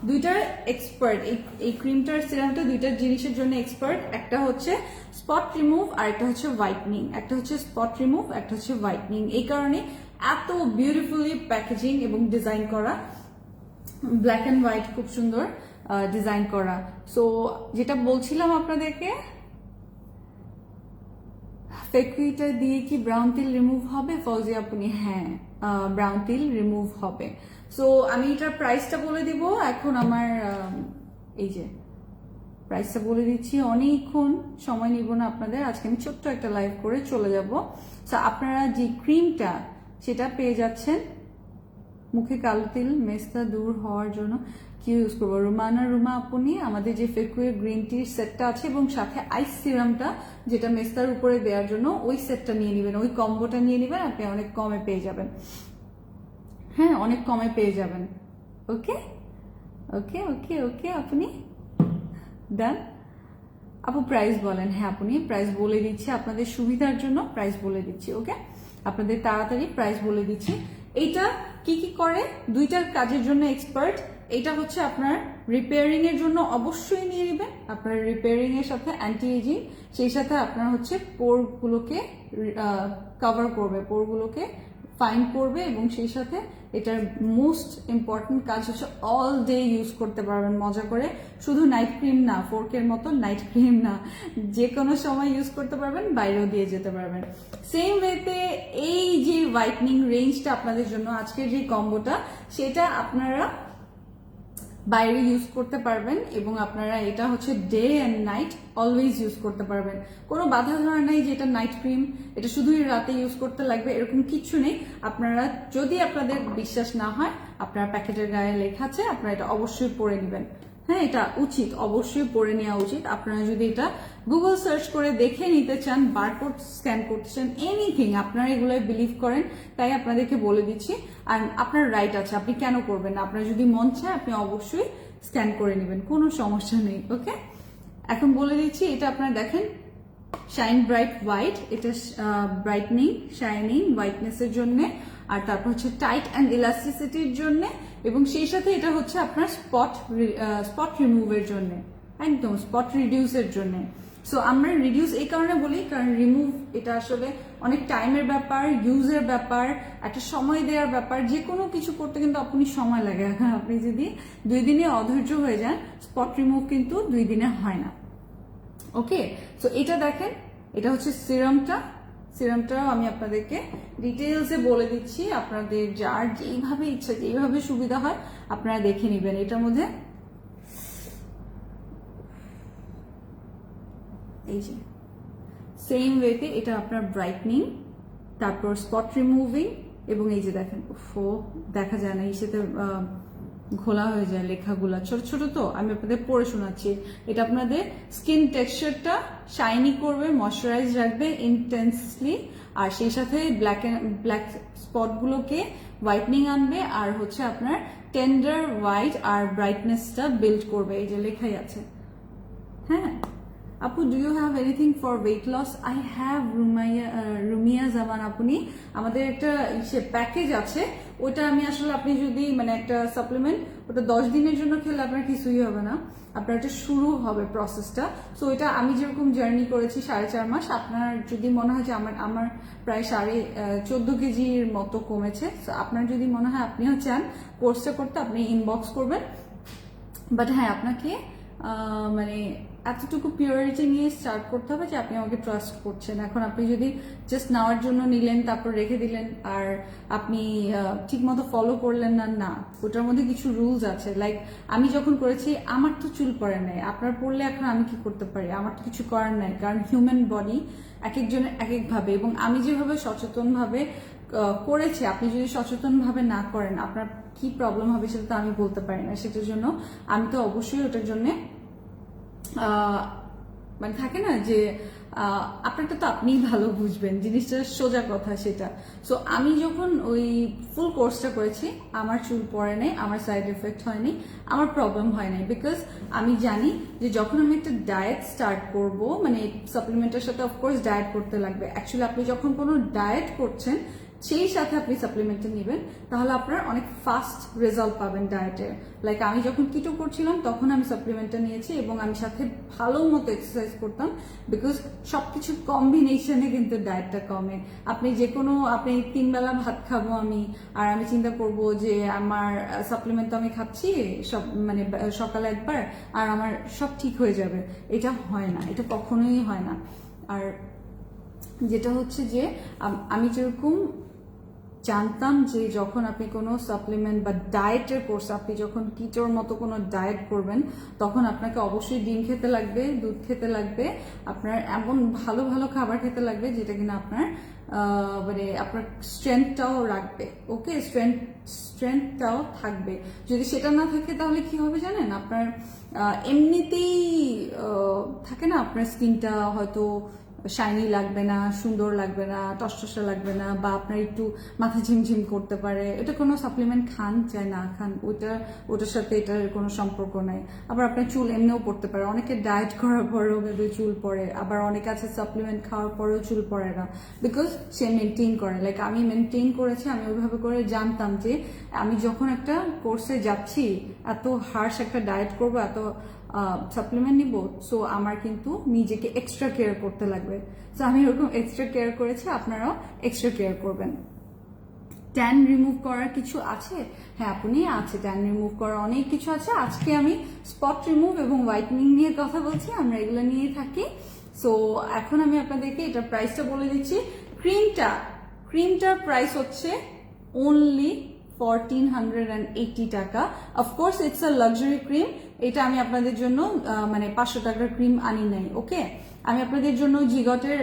দুইটার এক্সপার্ট, এই ক্রিমটার সিরামটা দুইটার জিনিসের জন্য এক্সপার্ট। একটা হচ্ছে স্পট রিমুভ আর একটা হচ্ছে হোয়াইটনিং, একটা হচ্ছে স্পট রিমুভ, একটা হচ্ছে হোয়াইটনিং। এই কারণে এত বিউটিফুলি প্যাকেজিং এবং ডিজাইন করা, ব্ল্যাক অ্যান্ড হোয়াইট খুব সুন্দর ডিজাইন করা। সো যেটা বলছিলাম আপনাদেরকে, ফেকুইটা দিয়ে কি ব্রাউন তিল রিমুভ হবে ফৌজি আপনি? হ্যাঁ, ব্রাউন তিল রিমুভ হবে। সো আমি এটার প্রাইসটা বলে দিব এখন। আমার এই যে প্রাইসটা বলে দিচ্ছি, অনেকক্ষণ সময় নিব না আপনাদের, আজকে আমি ছোট্ট একটা লাইভ করে চলে যাব। সো আপনারা যে ক্রিমটা সেটা পেয়ে যাচ্ছেন, মুখে কালো তিল মেস্তা দূর হওয়ার জন্য কি ইউজ করবো? রুমা আপনি, আমাদের যে ফেকুয়ের গ্রিন টির সেটটা আছে এবং সাথে আইস সিরামটা যেটা মেস্তার উপরে দেওয়ার জন্য, ওই সেটটা নিয়ে নেবেন, ওই কম্বোটা নিয়ে নেবেন, আপনি অনেক কমে পেয়ে যাবেন। হ্যাঁ, অনেক কমে পেয়ে যাবেন। ওকে ওকে ওকে ওকে, আপনি ডান। আপু প্রাইস বলেন। হ্যাঁ আপনি, প্রাইস বলে দিচ্ছি আপনাদের সুবিধার জন্য, প্রাইস বলে দিচ্ছি। ওকে, আপনাদের তাড়াতাড়ি প্রাইস বলে দিচ্ছি। এইটা কি কি করে, দুইটার কাজের জন্য এক্সপার্ট। এটা হচ্ছে আপনার রিপেয়ারিং এর জন্য অবশ্যই নিয়ে নেবেন। আপনার রিপেয়ারিং এর সাথে অ্যান্টি এজিং, সেই সাথে আপনার হচ্ছে পোরগুলোকে কভার করবে, পোরগুলোকে ফাইন করবে, এবং সেই সাথে এটার মোস্ট ইম্পর্টেন্ট কাজ হচ্ছে অল ডে ইউজ করতে পারবেন মজা করে। শুধু নাইট ক্রিম না, ফোরকের মতো নাইট ক্রিম না, যে কোনো সময় ইউজ করতে পারবেন, বাইরেও দিয়ে যেতে পারবেন। সেম ওয়েতে এই যে হোয়াইটনিং রেঞ্জটা আপনাদের জন্য আজকের যে কম্বোটা, সেটা আপনারা বাইরে ইউজ করতে পারবেন, এবং আপনারা এটা হচ্ছে day and night always use করতে পারবেন। কোনো বাধা ধরা নেই যে এটা নাইট ক্রিম, এটা শুধুই রাতে ইউজ করতে লাগবে, এরকম কিছু নেই। আপনারা যদি আপনাদের বিশ্বাস না হয়, আপনার প্যাকেটের গায়ে লেখা আছে, আপনারা এটা অবশ্যই পড়ে নেবেন। হ্যাঁ, এটা উচিত, অবশ্যই পড়ে নেওয়া উচিত। আপনারা যদি এটা গুগল সার্চ করে দেখে নিতে চান, বারকোড স্ক্যান করতে চান, এনিথিং, আপনারা এগুলোয় বিলিভ করেন, তাই আপনাদেরকে বলে দিচ্ছি। আর আপনার রাইট আছে, আপনি কেন করবেন না? আপনার যদি মন চায় আপনি অবশ্যই স্ক্যান করে নেবেন, কোনো সমস্যা নেই। ওকে, এখন বলে দিচ্ছি, এটা আপনারা দেখেন শাইন ব্রাইট হোয়াইট, এটা ব্রাইটনিং, শাইনিং, হোয়াইটনেসের জন্য, আর তারপর হচ্ছে টাইট অ্যান্ড ইলাস্টিসিটির জন্য, এবং সেই সাথে এটা হচ্ছে আপনার স্পট রিমুভের জন্য, একদম স্পট রিডিউসের জন্য। সো আমরা রিডিউস এই কারণে বলি, কারণ রিমুভ এটা আসলে অনেক টাইমের ব্যাপার, ইউজের ব্যাপার, একটা সময় দেওয়ার ব্যাপার। যে কোনো কিছু করতে কিন্তু আপনি সময় লাগে। হ্যাঁ, আপনি যদি 2 দিনে অধৈর্য হয়ে যান, স্পট রিমুভ কিন্তু 2 দিনে হয় না। ওকে, সো এটা দেখেন, এটা হচ্ছে সিরামটাও আমি আপনাদেরকে ডিটেলসে বলে দিচ্ছি। আপনাদের যার যেইভাবে ইচ্ছা, যেইভাবে সুবিধা হয় আপনারা দেখে নেবেন। এটার মধ্যে এই যে সেম ওয়েতে এটা আপনার ব্রাইটনিং, তারপর স্পট রিমুভিং, এবং এই যে দেখেন, দেখা যায় না, ইসেতে ঘোলা হয়ে যায় লেখাগুলা, ছোট ছোট, তো আমি আপনাদের পড়ে শোনাচ্ছি। এটা আপনাদের স্কিন টেক্সচারটা শাইনি করবে, ময়শ্চারাইজ রাখবে ইন্টেন্সলি, আর সেই সাথে ব্ল্যাক স্পটগুলোকে হোয়াইটনিং আনবে, আর হচ্ছে আপনার টেন্ডার হোয়াইট আর ব্রাইটনেসটা বিল্ড করবে। এই যে লেখাই আছে। হ্যাঁ আপু, do you have anything for weight loss? I have Rumiya Zaman আপনি, আমাদের একটা প্যাকেজ আছে, ওটা আমি আসলে, আপনি যদি মানে একটা সাপ্লিমেন্ট, ওটা 10 দিনের জন্য খেলে আপনার কিছুই হবে না, আপনার এটা শুরু হবে প্রসেসটা। সো এটা আমি যেরকম জার্নি করেছি 4.5 মাস, আপনার যদি মনে হয় যে আমার প্রায় 14.5 কেজির মতো কমেছে, সো আপনার যদি মনে হয় আপনিও চান কোর্সটা করতে, আপনি ইনবক্স করবেন। বাট হ্যাঁ, আপনাকে মানে এতটুকু পিওরিটি নিয়ে স্টার্ট করতে হবে যে আপনি আমাকে ট্রাস্ট করছেন। এখন আপনি যদি জাস্ট নেওয়ার জন্য নিলেন, তারপর রেখে দিলেন, আর আপনি ঠিক মতো ফলো করলেন না, ওটার মধ্যে কিছু রুলস আছে। লাইক আমি যখন করেছি, আমার তো চুল পড়ে নাই, আপনার পড়লে এখন আমি কি করতে পারি? আমার তো কিছু করার নাই, কারণ হিউম্যান বডি এক একজনের এক একভাবে, এবং আমি যেভাবে সচেতনভাবে করেছি, আপনি যদি সচেতনভাবে না করেন, আপনার কি প্রবলেম হবে সেটা তো আমি বলতে পারি না। সেটার জন্য আমি তো অবশ্যই ওটার জন্য মানে থাকে না যে আপনারটা তো আপনিই ভালো বুঝবেন, জিনিসটা সোজা কথা সেটা। সো আমি যখন ওই ফুল কোর্সটা করেছি, আমার চুল পড়ে নাই, আমার সাইড এফেক্ট হয়নি, আমার প্রবলেম হয় নাই, বিকজ আমি জানি যে যখন আমি একটা ডায়েট স্টার্ট করব, মানে সাপ্লিমেন্টের সাথে অফকোর্স ডায়েট করতে লাগবে। অ্যাকচুয়ালি আপনি যখন কোনো ডায়েট করছেন, সেই সাথে আপনি সাপ্লিমেন্টটা নেবেন, তাহলে আপনার অনেক ফাস্ট রেজাল্ট পাবেন ডায়েটের। লাইক আমি যখন কিটো করছিলাম, তখন আমি সাপ্লিমেন্টটা নিয়েছি, এবং আমি সাথে ভালো মতো এক্সারসাইজ করতাম, বিকজ সবকিছুর কম্বিনেশনে কিন্তু ডায়েটটা কমে। আপনি যে কোনো, আপনি 3 বেলা ভাত খাবো আমি, আর আমি চিন্তা করব যে আমার সাপ্লিমেন্ট তো আমি খাচ্ছি সব, মানে সকালে একবার, আর আমার সব ঠিক হয়ে যাবে, এটা হয় না, এটা কখনোই হয় না। আর যেটা হচ্ছে যে আমি যেরকম জানতাম যে যখন আপনি কোনো সাপ্লিমেন্ট বা ডায়েটের কোর্স, আপনি যখন কিটোর মতো কোনো ডায়েট করবেন, তখন আপনাকে অবশ্যই ডিম খেতে লাগবে, দুধ খেতে লাগবে, আপনার এমন ভালো ভালো খাবার খেতে লাগবে যেটা কিনা আপনার মানে আপনার স্ট্রেংথটাও রাখবে। ওকে, স্ট্রেংথটাও থাকবে। যদি সেটা না থাকে তাহলে কি হবে জানেন, আপনার এমনিতেই থাকে না, আপনার স্কিনটা হয়তো শাইনি লাগবে না, সুন্দর লাগবে না, টসটসা লাগবে না, বা আপনার একটু মাথা ঝিমঝিম করতে পারে, এটা কোনো সাপ্লিমেন্ট খান চাই না খান ওটার সাথে এটার কোনো সম্পর্ক নাই। আবার আপনার চুল এমনিও পড়তে পারে, অনেকে ডায়েট করার পরেও কিন্তু চুল পড়ে, আবার অনেকে আছে সাপ্লিমেন্ট খাওয়ার পরেও চুল পড়ে না, বিকজ সে মেনটেন করে। লাইক আমি মেনটেন করেছি, আমি ওইভাবে করে জানতাম যে আমি যখন একটা কোর্সে যাচ্ছি, এত হার্শ একটা ডায়েট করবো, এত সাপ্লিমেন্ট নিব, সো আমার কিন্তু নিজেকে এক্সট্রা কেয়ার করতে লাগবে। সো আমি এরকম এক্সট্রা কেয়ার করেছি, আপনারাও এক্সট্রা কেয়ার করবেন। ট্যান রিমুভ করার কিছু আছে? হ্যাঁ আপনি আছে, ট্যান রিমুভ করার অনেক কিছু আছে। আজকে আমি স্পট রিমুভ এবং হোয়াইটনিং নিয়ে কথা বলছি, আমরা এগুলো নিয়ে থাকি। সো এখন আমি আপনাদেরকে এটার প্রাইসটা বলে দিচ্ছি। ক্রিমটার প্রাইস হচ্ছে অনলি 1480 টাকা। Of course it's a luxury cream. এটা আমি আপনাদের জন্য মানে 500 টাকার ক্রিম আনি নাই, ওকে। আমি আপনাদের জন্য জিগটের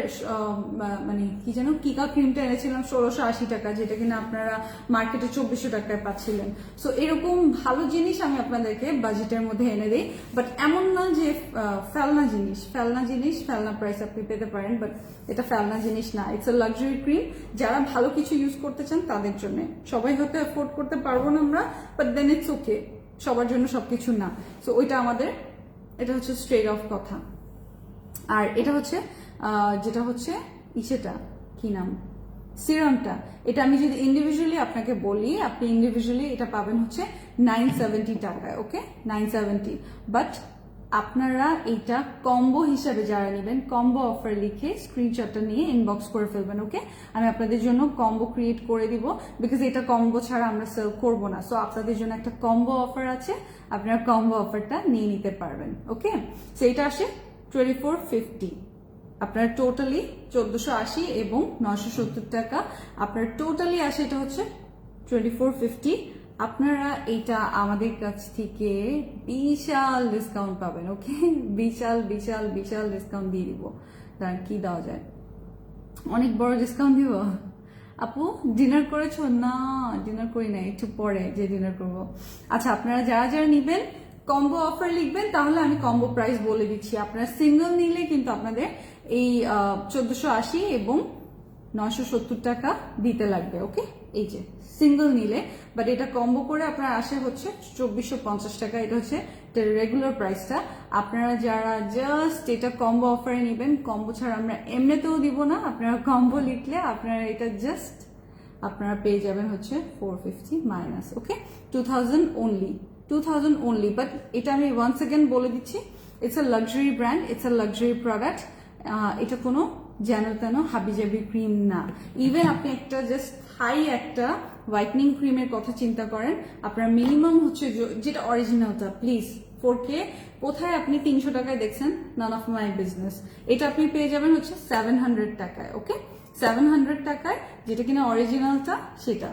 মানে কি যেন কিকা ক্রিমটা এনেছিলাম 1680 টাকা, যেটা কিনা আপনারা মার্কেটে 2400 টাকায় পাচ্ছিলেন। সো এরকম ভালো জিনিস আমি আপনাদেরকে বাজেটের মধ্যে এনে দিই, বাট এমন না যে ফেলনা প্রাইস আপনি পেতে পারেন, বাট এটা ফেলনা জিনিস না, ইটস আ লাক্সারি ক্রিম। যারা ভালো কিছু ইউজ করতে চান তাদের জন্য, সবাই হয়তো অ্যাফোর্ড করতে পারবো না আমরা, বাট দেন ইটস ওকে, সবার জন্য সবকিছু না। সো ওইটা আমাদের, এটা হচ্ছে স্ট্রেট অফ কথা। আর এটা হচ্ছে যেটা হচ্ছে ইসেটা কি নাম, সিরামটা, এটা আমি যদি ইন্ডিভিজুয়ালি আপনাকে বলি, আপনি ইন্ডিভিজুয়ালি এটা পাবেন হচ্ছে 970 টাকায়, ওকে, 970। বাট আপনারা এইটা কম্বো হিসাবে যারা নেবেন, কম্বো অফার লিখে স্ক্রিনশটটা নিয়ে ইনবক্স করে ফেলবেন, ওকে। আমি আপনাদের জন্য কম্বো ক্রিয়েট করে দিব, বিকজ এটা কম্বো ছাড়া আমরা সেল করবো না। সো আপনাদের জন্য একটা কম্বো অফার আছে, আপনারা কম্বো অফারটা নিয়ে নিতে পারবেন, ওকে। সো এটা আসে 2450, আপনার টোটালি 1480 এবং 970 টাকা আপনার টোটালি আসে, এটা হচ্ছে 2450। আপনারা এটা আমাদের কাছ থেকে বিশাল ডিসকাউন্ট পাবেন, ওকে, বিশাল বিশাল বিশাল ডিসকাউন্ট দিয়ে দিব। তার কি দেওয়া যায়, অনেক বড় ডিসকাউন্ট দিব। আপু ডিনার করেছো? না, ডিনার করি না, একটু পরে যে ডিনার করবো। আচ্ছা, আপনারা যারা যারা নিবেন কম্বো অফার লিখবেন, তাহলে আমি কম্বো প্রাইস বলে দিচ্ছি। আপনারা সিঙ্গেল নিলে কিন্তু আপনাদের এই 1480 এবং 970 টাকা দিতে লাগবে, ওকে, এই যে সিঙ্গেল নিলে। বাট এটা কম্বো করে আপনার আসে হচ্ছে 2450 টাকা, এটা হচ্ছে রেগুলার প্রাইসটা। আপনারা যারা জাস্ট এটা কম্বো অফারে নেবেন, কম্বো ছাড়া আমরা এমনিতেও দিব না, আপনারা কম্বো লিখলে আপনারা এটা জাস্ট আপনারা পেয়ে যাবেন হচ্ছে 450 মাইনাস, ওকে, 2000 অনলি। বাট এটা আমি ওয়ান্স অ্যাগেন বলে দিচ্ছি, it's a luxury brand, it's a luxury product. এটা কোনো যেন তেন হাবিজাবি ক্রিম না। ইভেন আপনি একটা জাস্ট হাই একটা হোয়াইটনিং ক্রিমের কথা চিন্তা করেন, আপনার মিনিমাম হচ্ছে যেটা অরিজিনালটা, প্লিজ 4K কোথায় আপনি 300 টাকায় দেখছেন, নান অফ মাই বিজনেস। এটা আপনি পেয়ে যাবেন হচ্ছে 700 টাকায়, ওকে, 700 টাকায়, যেটা কিনা অরিজিনালটা সেটা।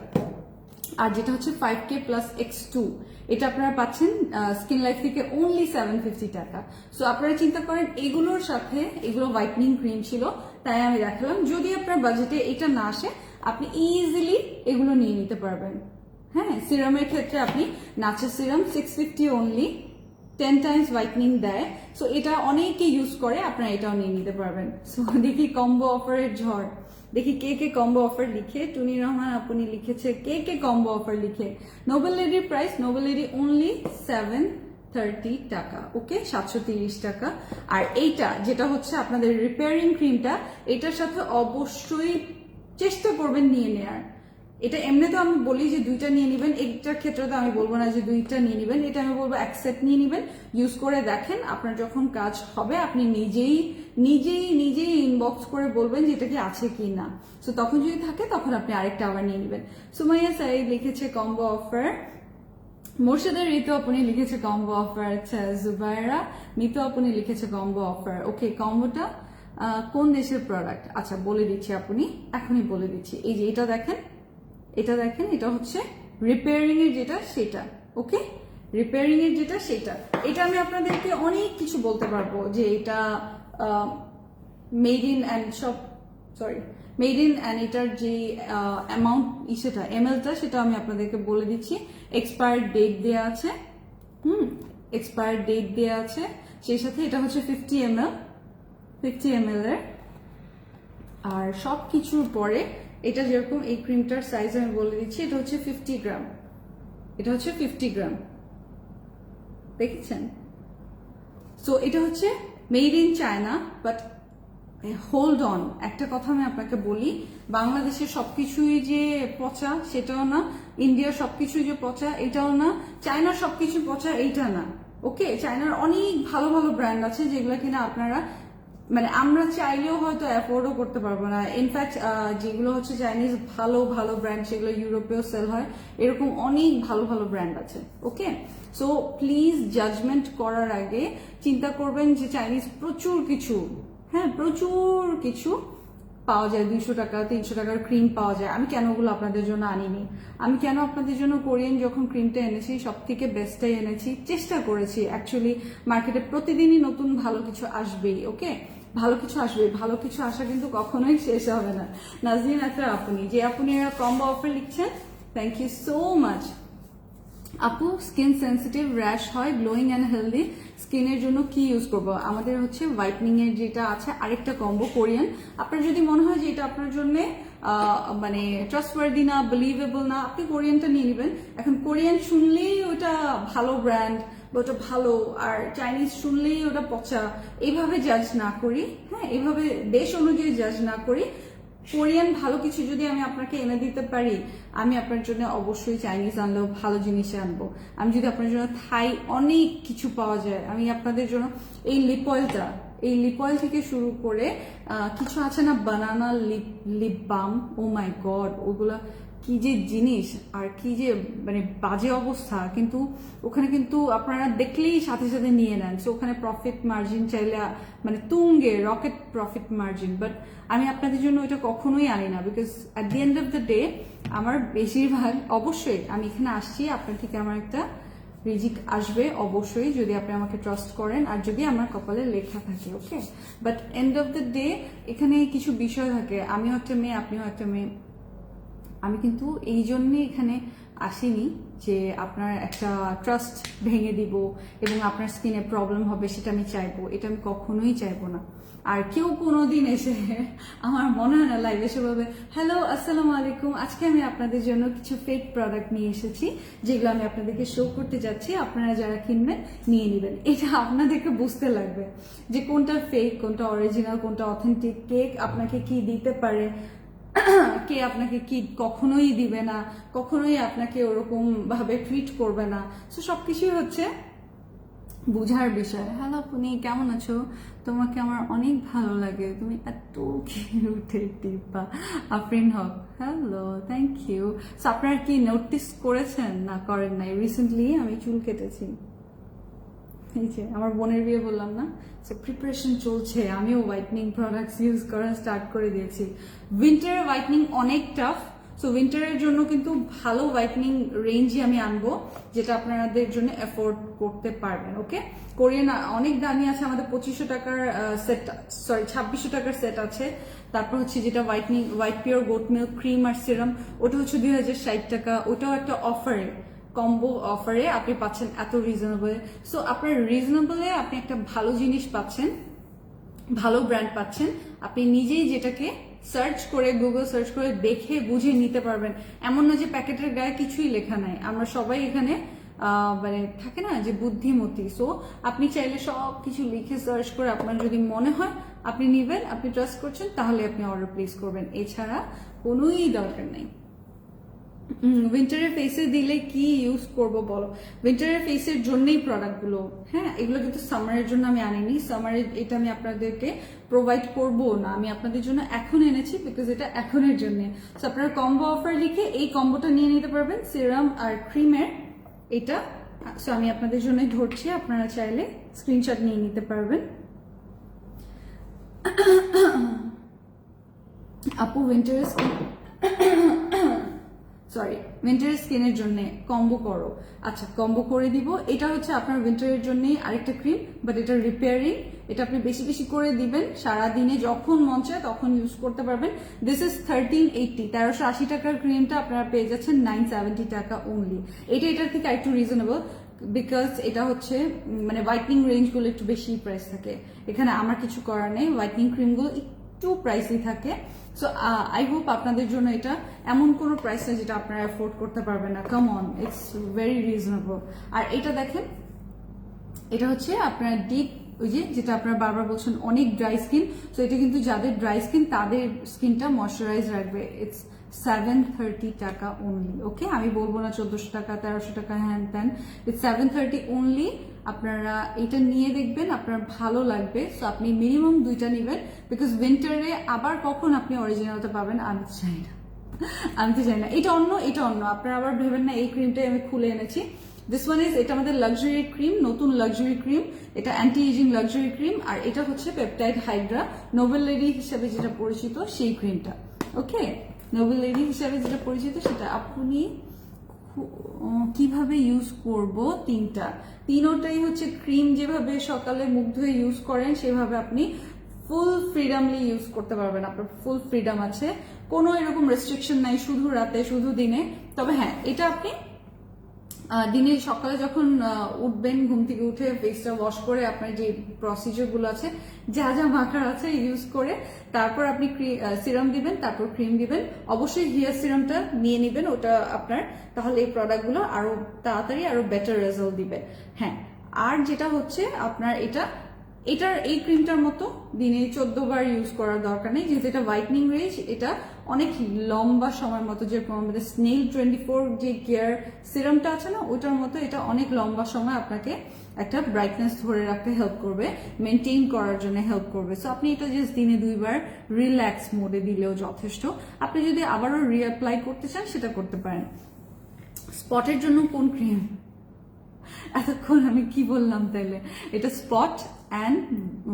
আর যেটা হচ্ছে 5K প্লাস X2, এটা আপনারা পাচ্ছেন স্কিন লাইফ থেকে অনলি 750 টাকা। সো আপনারা চিন্তা করেন, এগুলোর সাথে এগুলো হোয়াইটনিং ক্রিম ছিল, তাই আমি দেখালাম। যদি আপনার বাজেটে এটা না আসে, আপনি ইজিলি এগুলো নিয়ে নিতে পারবেন। হ্যাঁ, সিরামের ক্ষেত্রে আপনি নাচের সিরাম 650 অনলি, 10 টাইমস হোয়াইটনিং দেয়। সো এটা অনেকে ইউজ করে, আপনারা এটাও নিয়ে নিতে পারবেন। সো দেখি কম্বো অফারের ঝড়, দেখি কে কে কম্বো অফার লিখে। টুনি রহমান আপনি লিখেছে কে কে কম্বো অফার লিখে। নোবেল লেডির প্রাইস, নোবেল লেডি অনলি 730 টাকা, ওকে, 730 টাকা। আর এইটা যেটা হচ্ছে আপনাদের রিপেয়ারিং ক্রিমটা, এটার সাথে অবশ্যই চেষ্টা করবেন নিয়ে নেয়ার। এটা এমনি তো আমি বলি যে 2টা নিয়ে নেবেন, এইটার ক্ষেত্রে তো আমি বলবো না যে 2টা নিয়ে নেবেন, এটা আমি বলবো এক সেট নিয়ে নেবেন, ইউজ করে দেখেন। আপনার যখন কাজ হবে আপনি নিজেই ইনবক্স করে বলবেন যে এটা কি আছে কি না। সো তখন যদি থাকে তখন আপনি আরেকটা আবার নিয়ে নেবেন। সুমাইয়া সাইদ লিখেছে কম্বো অফার, মোর্শেদা ঋতু আপনি লিখেছে কম্বো অফার, আচ্ছা জুবাইরা মিতু আপনি লিখেছে কম্বো অফার, ওকে। কম্বোটা কোন দেশের প্রোডাক্ট, আচ্ছা বলে দিচ্ছি, আপনি এখনই বলে দিচ্ছি। এই যে এটা দেখেন, এটা হচ্ছে রিপেয়ারিং এর যেটা সেটা, ওকে, রিপেয়ারিং এর যেটা সেটা। এটা আমি আপনাদেরকে অনেক কিছু বলতে পারবো যে এটা মেড ইন অ্যান্ড এটার যে অ্যামাউন্ট সেটা এমএলটা, সেটা আমি আপনাদেরকে বলে দিচ্ছি। এক্সপায়ার ডেট দেওয়া আছে, এক্সপায়ার ডেট দেওয়া আছে, সেই সাথে এটা হচ্ছে 50 ml এর আর সব কিছুর পরে এটা যেরকম এই ক্রিমটার সাইজ আমি বলে দিচ্ছি, এটা হচ্ছে 50 গ্রাম, এটা হচ্ছে 50 গ্রাম, দেখেছেন? সো এটা হচ্ছে made in China, but hold on, একটা কথা আমি আপনাকে বলি, বাংলাদেশের সবকিছুই যে পচা সেটাও না, ইন্ডিয়ার সবকিছুই যে পচা এটাও না, চায়নার সবকিছু পচা এইটা না। ওকে, চায়নার অনেক ভালো ভালো ব্র্যান্ড আছে যেগুলো কিনা আপনারা মানে আমরা চাইলেও হয়তো অ্যাফোর্ডও করতে পারবো না। ইনফ্যাক্ট যেগুলো হচ্ছে চাইনিজ ভালো ভালো ব্র্যান্ড সেগুলো ইউরোপেও সেল হয়, এরকম অনেক ভালো ভালো ব্র্যান্ড আছে। ওকে, সো প্লিজ জাজমেন্ট করার আগে চিন্তা করবেন যে চাইনিজ প্রচুর কিছু, হ্যাঁ প্রচুর কিছু পাওয়া যায়, 200 টাকা 300 টাকার ক্রিম পাওয়া যায়। আমি কেন ওগুলো আপনাদের জন্য আনিনি? আমি কেন আপনাদের জন্য কোরিয়ান যখন ক্রিমটা এনেছি সব থেকে বেস্টটাই এনেছি, চেষ্টা করেছি। অ্যাকচুয়ালি মার্কেটে প্রতিদিনই নতুন ভালো কিছু আসবেই। ওকে, ভালো কিছু আসবে, ভালো কিছু আসা কিন্তু কখনোই শেষ হবে না। নাজনীন আক্তার আপনি, যে আপনি কম্বো অফার লিখছেন, থ্যাংক ইউ সো মাচ। আপু স্কিন সেন্সিটিভ র্যাশ হয়, গ্লোয়িং অ্যান্ড হেলদি স্কিনের জন্য কি ইউজ করবো? আমাদের হচ্ছে হোয়াইটনিং এর যেটা আছে আরেকটা কম্বো কোরিয়ান। আপনার যদি মনে হয় যে এটা আপনার জন্য মানে ট্রাস্টওয়ার্দি না, বিলিভেবল না, আপনি কোরিয়ানটা নিয়ে নেবেন। এখন কোরিয়ান শুনলেই ওটা ভালো ব্র্যান্ড বা ওটা ভালো, আর চাইনিজ শুনলেই ওটা পচা, এইভাবে জাজ না করি। হ্যাঁ, এইভাবে দেশ অনুযায়ী জাজ না করি। কোরিয়ান ভালো কিছু যদি আমি আপনাকে এনে দিতে পারি, আমি আপনার জন্য অবশ্যই চাইনিজ আনলেও ভালো জিনিস আনবো। আমি যদি আপনার জন্য থাই অনেক কিছু পাওয়া যায়, আমি আপনাদের জন্য এই লিপ অয়েলটা, এই লিপ অয়েল থেকে শুরু করে কিছু আছে না বানানা লিপ বাম, ও মাই গড, ওগুলা কি যে জিনিস আর কি যে মানে বাজে অবস্থা, কিন্তু ওখানে কিন্তু আপনারা দেখলেই সাথে সাথে নিয়ে নেন। সো ওখানে প্রফিট মার্জিন চাইলে মানে তুঙ্গে, রকেট প্রফিট মার্জিন, বাট আমি আপনাদের জন্য এটা কখনোই আনি না, because at the end of the day আমার বেশিরভাগ, অবশ্যই আমি এখানে আসছি আপনার থেকে আমার একটা রিজিক আসবে অবশ্যই, যদি আপনি আমাকে ট্রাস্ট করেন আর যদি আমার কপালে লেখা থাকে। Okay, but end of the day এখানে কিছু বিষয় থাকে, আমিও একটা মেয়ে, আপনিও একটা মেয়ে। আমি কিন্তু এই জন্যে এখানে আসিনি যে আপনার একটা ট্রাস্ট ভেঙে দিব এবং আপনার স্কিনে প্রবলেম হবে সেটা আমি চাইবো, এটা আমি কখনোই চাইবো না। আর কেউ কোনোদিন এসে আমার মনে হয় না লাইভ এসে বলবে হ্যালো আসসালামু আলাইকুম, আজকে আমি আপনাদের জন্য কিছু ফেক প্রোডাক্ট নিয়ে এসেছি যেগুলো আমি আপনাদেরকে শো করতে যাচ্ছি, আপনারা যারা কিনবেন নিয়ে নেবেন। এটা আপনাদেরকে বুঝতে লাগবে যে কোনটা ফেক, কোনটা অরিজিনাল, কোনটা অথেন্টিক, কেক আপনাকে কি দিতে পারে, কে আপনাকে কি কখনোই দিবে না, কখনোই আপনাকে ওরকম ভাবে ট্রিট করবে না। সো সবকিছুই হচ্ছে বুঝার বিষয়। হ্যালো পুনি, কেমন আছো? তোমাকে আমার অনেক ভালো লাগে, তুমি এত কিউট টিপা। আফরিন হক, হ্যালো, থ্যাংক ইউ। সো আপনারা কি নোটিস করেছেন না করেন নাই, রিসেন্টলি আমি চুল কেটেছি। এই যে আমার বোনের বিয়ে বললাম না, প্রিপারেশন চলছে, আমিও হোয়াইটনিং প্রোডাক্টস ইউজ করা স্টার্ট করে দিয়েছি। উইন্টারের হোয়াইটনিং অনেক টাফ, সো উইন্টারের জন্য কিন্তু ভালো হোয়াইটনিং রেঞ্জই আমি আনবো যেটা আপনাদের জন্য এফোর্ড করতে পারবেন। ওকে, কোরিয়ান অনেক দামি আছে, আমাদের 2500 টাকার সেট, সরি 2600 টাকার সেট আছে। তারপর হচ্ছে যেটা whitening white pure goat milk cream আর সিরাম, ওটা হচ্ছে 2060 টাকা, ওটাও একটা অফারে, কম্বো অফারে আপনি পাচ্ছেন এত রিজনেবল। সো আপনার রিজনেবলে আপনি একটা ভালো জিনিস পাচ্ছেন, ভালো ব্র্যান্ড পাচ্ছেন, আপনি নিজেই যেটাকে সার্চ করে, গুগল সার্চ করে দেখে বুঝে নিতে পারবেন। এমন না যে প্যাকেটের গায়ে কিছুই লেখা নাই, আমরা সবাই এখানে মানে থাকে না যে বুদ্ধিমতী। সো আপনি চাইলে সব কিছু লিখে সার্চ করে আপনার যদি মনে হয় আপনি নিবেন, আপনি ট্রাস্ট করছেন, তাহলে আপনি অর্ডার প্লেস করবেন, এছাড়া কোনোই দরকার নেই। উইন্টারের ফেসে দিলে কি ইউজ করব বলো? উইন্টারের ফেসের জন্যই প্রোডাক্টগুলো, হ্যাঁ এগুলো কিন্তু সামারের জন্য আমি আনিনি, সামারে এটা আমি আপনাদেরকে প্রোভাইড করব না, আমি আপনাদের জন্য এখন এনেছি বিকজ এটা এখনের জন্য। সো আপনারা কম্বো অফার লিখে এই কম্বোটা নিয়ে নিতে পারবেন, সিরাম আর ক্রিমের এটা। সো আমি আপনাদের জন্য ধরছি, আপনারা চাইলে স্ক্রিনশট নিয়ে নিতে পারবেন। আপু উইন্টারের উইন্টারের স্কিনের জন্য কম্বো করো, আচ্ছা কম্বো করে দিব। এটা হচ্ছে আপনার উইন্টারের জন্য আরেকটা ক্রিম, বাট এটা রিপেয়ারিং, এটা আপনি বেশি বেশি করে দিবেন, সারাদিনে যখন মন চায় তখন ইউজ করতে পারবেন। দিস ইজ 1380, 1380 টাকার ক্রিমটা আপনারা পেয়ে যাচ্ছেন 970 টাকা অনলি। এটার থেকে একটু রিজনেবল, বিকজ এটা হচ্ছে মানে হোয়াইটনিং রেঞ্জগুলো একটু বেশি প্রাইস থাকে, এখানে আমার কিছু করার নেই। হোয়াইটনিং ক্রিমগুলো একটু প্রাইসি থাকে। সো আই হোপ আপনাদের জন্য এটা এমন কোনো প্রাইস না যেটা আপনারা অ্যাফোর্ড করতে পারবেন না। Come on, it's very reasonable. আর এটা দেখেন, এটা হচ্ছে আপনার ডিপ, ওই যে যেটা আপনারা বারবার বলছেন অনেক ড্রাই স্কিন, তো এটা কিন্তু যাদের ড্রাই স্কিন তাদের স্কিনটা ময়শ্চারাইজ রাখবে। ইটস 730 টাকা অনলি। ওকে, আমি বলবো না 1400 টাকা 1300 টাকা হ্যান ত্যান, ইটস 730 অনলি। আপনারা এটা নিয়ে দেখবেন, আপনার ভালো লাগবে। সো আপনি মিনিমাম 2টা নেবেন, বিকজ উইন্টারে আবার কখন আপনি অরিজিনালটা পাবেন আমি তো চাই না, আমি তো চাই না। এটা অন্য, এটা অন্য, আপনারা আবার ভেবেন না এই ক্রিমটাই আমি খুলে এনেছি। দিস ওয়ান ইজ, এটা আমাদের লাক্সারি ক্রিম, নতুন লাক্সারি ক্রিম, এটা অ্যান্টি এজিং লাক্সারি ক্রিম। আর এটা হচ্ছে পেপটাইড হাইড্রা, নোবেল লেডি হিসাবে যেটা পরিচিত সেই ক্রিমটা। ওকে, নোবেল লেডি হিসাবে যেটা পরিচিত সেটা। আপনি কিভাবে ইউজ করব? তিনোটাই হচ্ছে ক্রিম, যেভাবে সকালে মুখ ধুয়ে ইউজ করেন সেভাবে আপনি ফুল ফ্রিডমলি ইউজ করতে পারবেন। আপনার ফুল ফ্রিডম আছে, কোনো এরকম রেস্ট্রিকশন নাই, শুধু রাতে শুধু দিনে। তবে হ্যাঁ, এটা আপনি দিনে সকালে যখন উঠবেন, ঘুম থেকে উঠে ফেসটা ওয়াশ করে আপনার যে প্রসিজার গুলো আছে, যা যা মাখার আছে ইউজ করে তারপর আপনি সিরাম দিবেন, তারপর ক্রিম দিবেন। অবশ্যই হেয়ার সিরামটা নিয়ে নেবেন, ওটা আপনার, তাহলে এই প্রোডাক্টগুলো আরো তাড়াতাড়ি আরো বেটার রেজাল্ট দিবে। হ্যাঁ, আর যেটা হচ্ছে আপনার এটার এই ক্রিমটার মতো দিনে 14 বার ইউজ করার দরকার নেই, যেহেতু এটা হোয়াইটনিং রেঞ্জ। এটা অনেক লম্বা সময়ের মতো, যেরকম আমাদের স্নেল 24 যে কেয়ার সিরামটা আছে না, ওইটার মতো এটা অনেক লম্বা সময় আপনাকে একটা ব্রাইটনেস ধরে রাখতে হেল্প করবে, মেনটেন করার জন্য হেল্প করবে। সো আপনি এটা জাস্ট দিনে 2 বার রিল্যাক্স মোডে দিলেও যথেষ্ট। আপনি যদি আবারও রিঅ্যাপ্লাই করতে চান সেটা করতে পারেন। স্পটের জন্য কোন ক্রিম? এতক্ষণ আমি কি বললাম তাইলে? এটা স্পট অ্যান্ড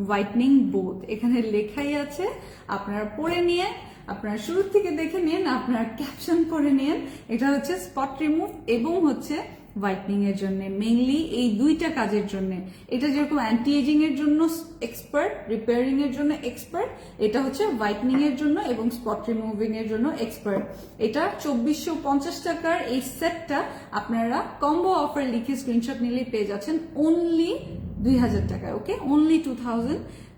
হোয়াইটনিং বোথ, এখানে লেখাই আছে। আপনারা পড়ে নিয়ে, আপনারা শুরু থেকে দেখে নিন, আপনারা ক্যাপশন পড়ে নিন। এটা হচ্ছে স্পট রিমুভ এবং হচ্ছে হোয়াইটনিং এর জন্য, মেইনলি এই 2টা কাজের জন্য। এটা যেরকম অ্যান্টি এজিং এর জন্য এক্সপার্ট, রিপেয়ারিং এর জন্য এক্সপার্ট, এটা হচ্ছে হোয়াইটনিং এর জন্য এবং স্পট রিমুভিং এর জন্য এক্সপার্ট। এটা 2450 টাকার এই সেটটা আপনারা কম্বো অফার লিখে স্ক্রিনশট নিলেই পেয়ে যাচ্ছেন অনলি 2000 টাকায়। ওকে, অনলি 2000।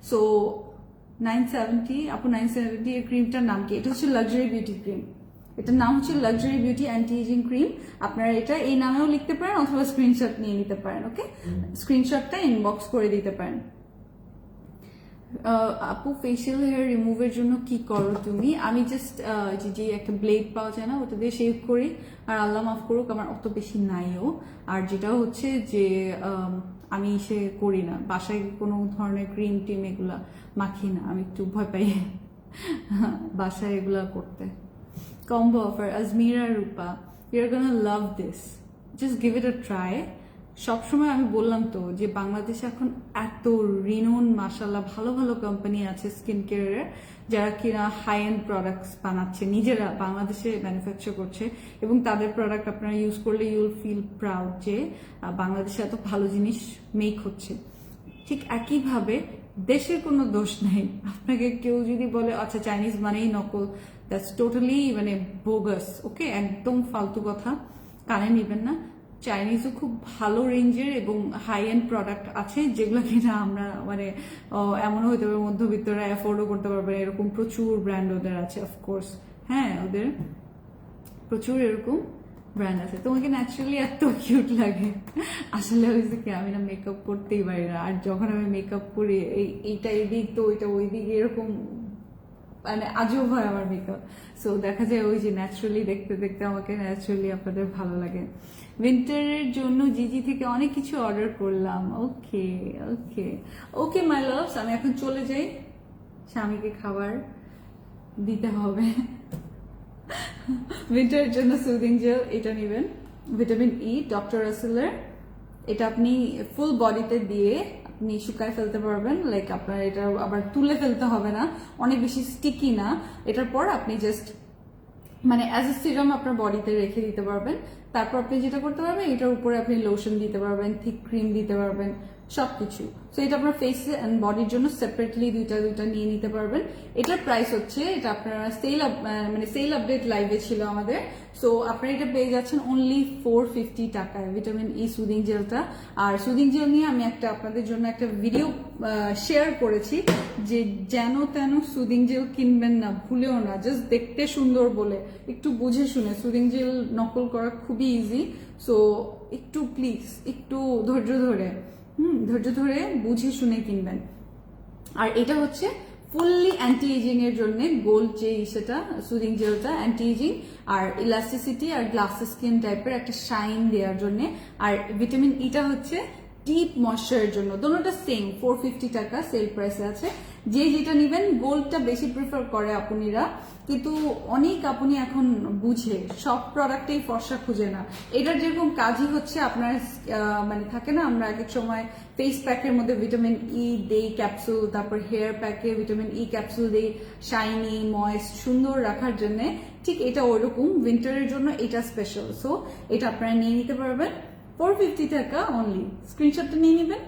সো 970, আপু 970 এর ক্রিমটার নাম কি? এটা হচ্ছে লাক্সারি বিউটি ক্রিম, এটার নাম হচ্ছে luxury beauty anti aging cream. আপনারা এটা এই নামেও লিখতে পারেন অথবা স্ক্রিনশট নিয়ে নিতে পারেন। ওকে, স্ক্রিনশটটা ইনবক্স করে দিতে পারেন। আপু ফেসিয়াল হেয়ার রিমুভের জন্য কি করো তুমি? আমি জাস্ট যে একটা ব্লেড পাওয়া যায় না, ওটা দিয়ে শেভ করি। আর আল্লাহ মাফ করুক, আমার অত বেশি নাইও। আর যেটা হচ্ছে যে আমি করি না বাসায় কোনো ধরনের ক্রিম টিম এগুলা মাখি না, আমি একটু ভয় পাই বাসায় এগুলা করতে। Combo offer, Azmira Rupa, you're gonna love this, just give it a try. সবসময় আমি বললাম তো যে বাংলাদেশে এখন এত রিনোন মাশাআল্লাহ ভালো ভালো কোম্পানি আছে স্কিন কেয়ারের, যারা কিনা হাই এন্ড প্রোডাক্টস বানাচ্ছে, নিজেরা বাংলাদেশে ম্যানুফ্যাকচার করছে, এবং তাদের প্রোডাক্ট আপনারা ইউজ করলে ইউল ফিল প্রাউড যে বাংলাদেশে এত ভালো জিনিস মেক হচ্ছে। ঠিক একইভাবে দেশের কোনো দোষ নাই। আপনাকে কেউ যদি বলে আচ্ছা চাইনিজ মানেই নকল, দ্যাটস টোটালি মানে বোগাস। ওকে, একদম ফালতু কথা, কানে নিবেন না। চাইনিজও খুব ভালো রেঞ্জের এবং হাই এন্ড প্রোডাক্ট আছে, যেগুলো কিনা আমরা মানে এমনও হইতে পারে মধ্যবিত্তরা অ্যাফোর্ডও করতে পারবে, এরকম প্রচুর ব্র্যান্ড ওদের আছে। অফকোর্স হ্যাঁ, ওদের প্রচুর এরকম ব্র্যান্ড আছে। তোমাকে ন্যাচারালি এত কিউট লাগে। আসলে হয়েছে কি, আমি না মেকআপ করতেই পারি না, আর যখন আমি মেকআপ করি এইটা এদিক তো ওইটা ওই দিক, এরকম মানে আজব হয় আমার মেকআপ। সো দেখা যায় ওই যে ন্যাচারালি দেখতে দেখতে আমাকে ন্যাচারালি আপনাদের ভালো লাগে। উইন্টারের জন্য জিজি থেকে অনেক কিছু অর্ডার করলাম। ওকে ওকে ওকে মাই লাভস, আমি এখন চলে যাই, স্বামীকে খাবার দিতে হবে। উইন্টারের জন্য সুদিং জেল এটা নেবেন, ভিটামিন ই ডক্টর রাসেলের। এটা আপনি ফুল বডিতে দিয়ে আপনি শুকায় ফেলতে পারবেন, লাইক আপনার এটা আবার তুলে ফেলতে হবে না, অনেক বেশি স্টিকি না। এটার পর আপনি জাস্ট মানে অ্যাজ এ সিরাম আপনার বডিতে রেখে দিতে পারবেন। তারপর আপনি যেটা করতে পারবেন, এটার উপরে আপনি লোশন দিতে পারবেন, থিক ক্রিম দিতে পারবেন, সবকিছু। সো এটা আপনার ফেস এন্ড বডির জন্য সেপারেটলি দুইটা নিয়ে নিতে পারবেন। এটার প্রাইস হচ্ছে, এটা আপনারা সেল আপডেট লাইভে ছিল আমাদের, সো আপনারা এটা পেয়ে যাচ্ছেন অনলি 450 টাকায় ভিটামিন ই সুদিং জেলটা। আর সুদিং জেল নিয়ে আমি আপনাদের জন্য একটা ভিডিও শেয়ার করেছি যে যেন তেন সুদিং জেল কিনবেন না, ভুলেও না, জাস্ট দেখতে সুন্দর বলে একটু বুঝে শুনে। সুদিং জেল নকল করা খুবই ইজি, সো একটু প্লিজ একটু ধৈর্য ধরে বুঝে শুনে কিনবেন। আর এটা হচ্ছে ফুললি অ্যান্টি এজিং এর জন্য, গোল্ড যে সেটা সুদিং জেলটা অ্যান্টি এজিং আর ইলাস্টিসিটি আর গ্লাস স্কিন টাইপের একটা শাইন দেওয়ার জন্য। আর ভিটামিন ইটা হচ্ছে ডিপ ময়শ্চারের জন্য। দোনোটা সেম 450 টাকা সেল প্রাইসে আছে। যে যেটা নিবেন, গোল্ডটা বেশি প্রিফার করে আপুনিরা, কিন্তু অনেক আপনি এখন বুঝে সব প্রোডাক্টেই ফর্সা খুঁজে না। এটার যেরকম কাজই হচ্ছে আপনার থাকে না, আমরা এক এক সময় ফেস প্যাকের মধ্যে ভিটামিন ই দেই ক্যাপসুল, তারপর হেয়ার প্যাকে ভিটামিন ই ক্যাপসুল দেই শাইনি ময়েস্ট সুন্দর রাখার জন্য, ঠিক এটা ওইরকম উইন্টারের জন্য এটা স্পেশাল। সো এটা আপনারা নিয়ে নিতে পারবেন 450 টাকা অনলি। স্ক্রিনশটটা নিয়ে নেবেন।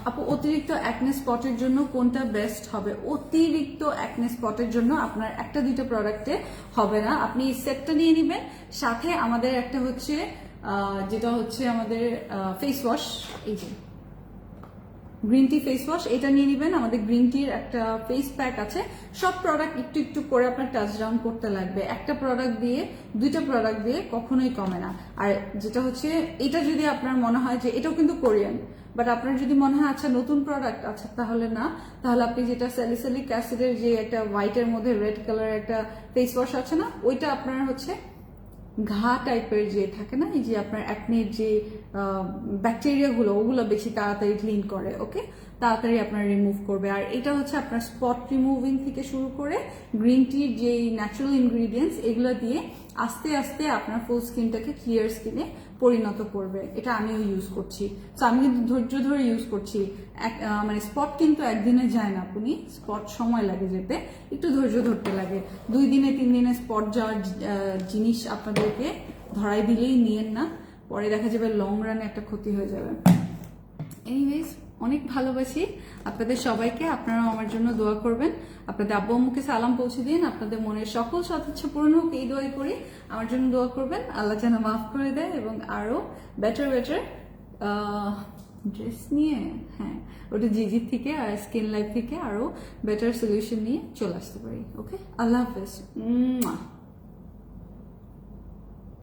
আপু অতিরিক্ত অ্যাকনে স্পটের জন্য কোনটা বেস্ট হবে? অতিরিক্ত অ্যাকনে স্পটের জন্য আপনার একটা দুইটা প্রোডাক্টে হবে না, আপনি এই সেটটা নিয়ে নেবেন। সাথে আমাদের একটা হচ্ছে যেটা হচ্ছে আমাদের ফেস ওয়াশ, এই যে গ্রিন টি ফেস ওয়াশ, এটা নিয়ে নেবেন। আমাদের গ্রিন টির একটা ফেস প্যাক আছে। সব প্রোডাক্ট একটু একটু করে আপনার টাচ ডাউন করতে লাগবে। একটা প্রোডাক্ট দিয়ে দুইটা প্রোডাক্ট দিয়ে কখনোই কমে না। আর যেটা হচ্ছে এটা যদি আপনার মনে হয় যে এটাও কিন্তু কোরিয়ান, বাট আপনার যদি মনে হয় আচ্ছা নতুন প্রোডাক্ট আছে, তাহলে না, তাহলে আপনি যেটা স্যালিসিলিক অ্যাসিডের যে একটা হোয়াইটের মধ্যে রেড কালারের একটা ফেস ওয়াশ আছে না, ওইটা আপনার হচ্ছে ঘা টাইপের যে থাকে না, এই যে আপনার অ্যাকনের যে ব্যাকটেরিয়াগুলো, ওগুলো বেশি তাড়াতাড়ি ক্লিন করে, ওকে, তাড়াতাড়ি আপনার রিমুভ করবে। আর এটা হচ্ছে আপনার স্পট রিমুভিং থেকে শুরু করে গ্রিন টির যে ন্যাচারাল ইনগ্রিডিয়েন্টস, এগুলো দিয়ে আস্তে আস্তে আপনার ফুল স্কিনটাকে ক্লিয়ার স্কিনে পরিণত করবে। এটা আমিও ইউজ করছি, তো আমি কিন্তু ধৈর্য ধরে ইউজ করছি। স্পট কিন্তু একদিনে যায় না, আপনি স্পট সময় লাগে যেতে, একটু ধৈর্য ধরতে লাগে। 2 দিনে 3 দিনে স্পট যাওয়ার জিনিস আপনাদেরকে ধরাই দিলেই নিয়েন না, পরে দেখা যাবে লং রানে একটা ক্ষতি হয়ে যাবে। এনিওয়েজ, অনেক ভালোবাসি আপনাদের সবাইকে। আপনারাও আমার জন্য দোয়া করবেন, আপনাদের আব্বু আম্মুকে সালাম পৌঁছে দিন, আপনাদের মনের সকল সদিচ্ছা পূরণ হোক এই দোয়াই করি। আমার জন্য দোয়া করবেন, আল্লাহ যেন মাফ করে দেয় এবং আরো বেটার ড্রেস নিয়ে, হ্যাঁ ওটা জিজির থেকে আর স্কিন লাইফ থেকে আরো বেটার সলিউশন নিয়ে চলে আসতে পারি। ওকে, আল্লাহ হাফেজ।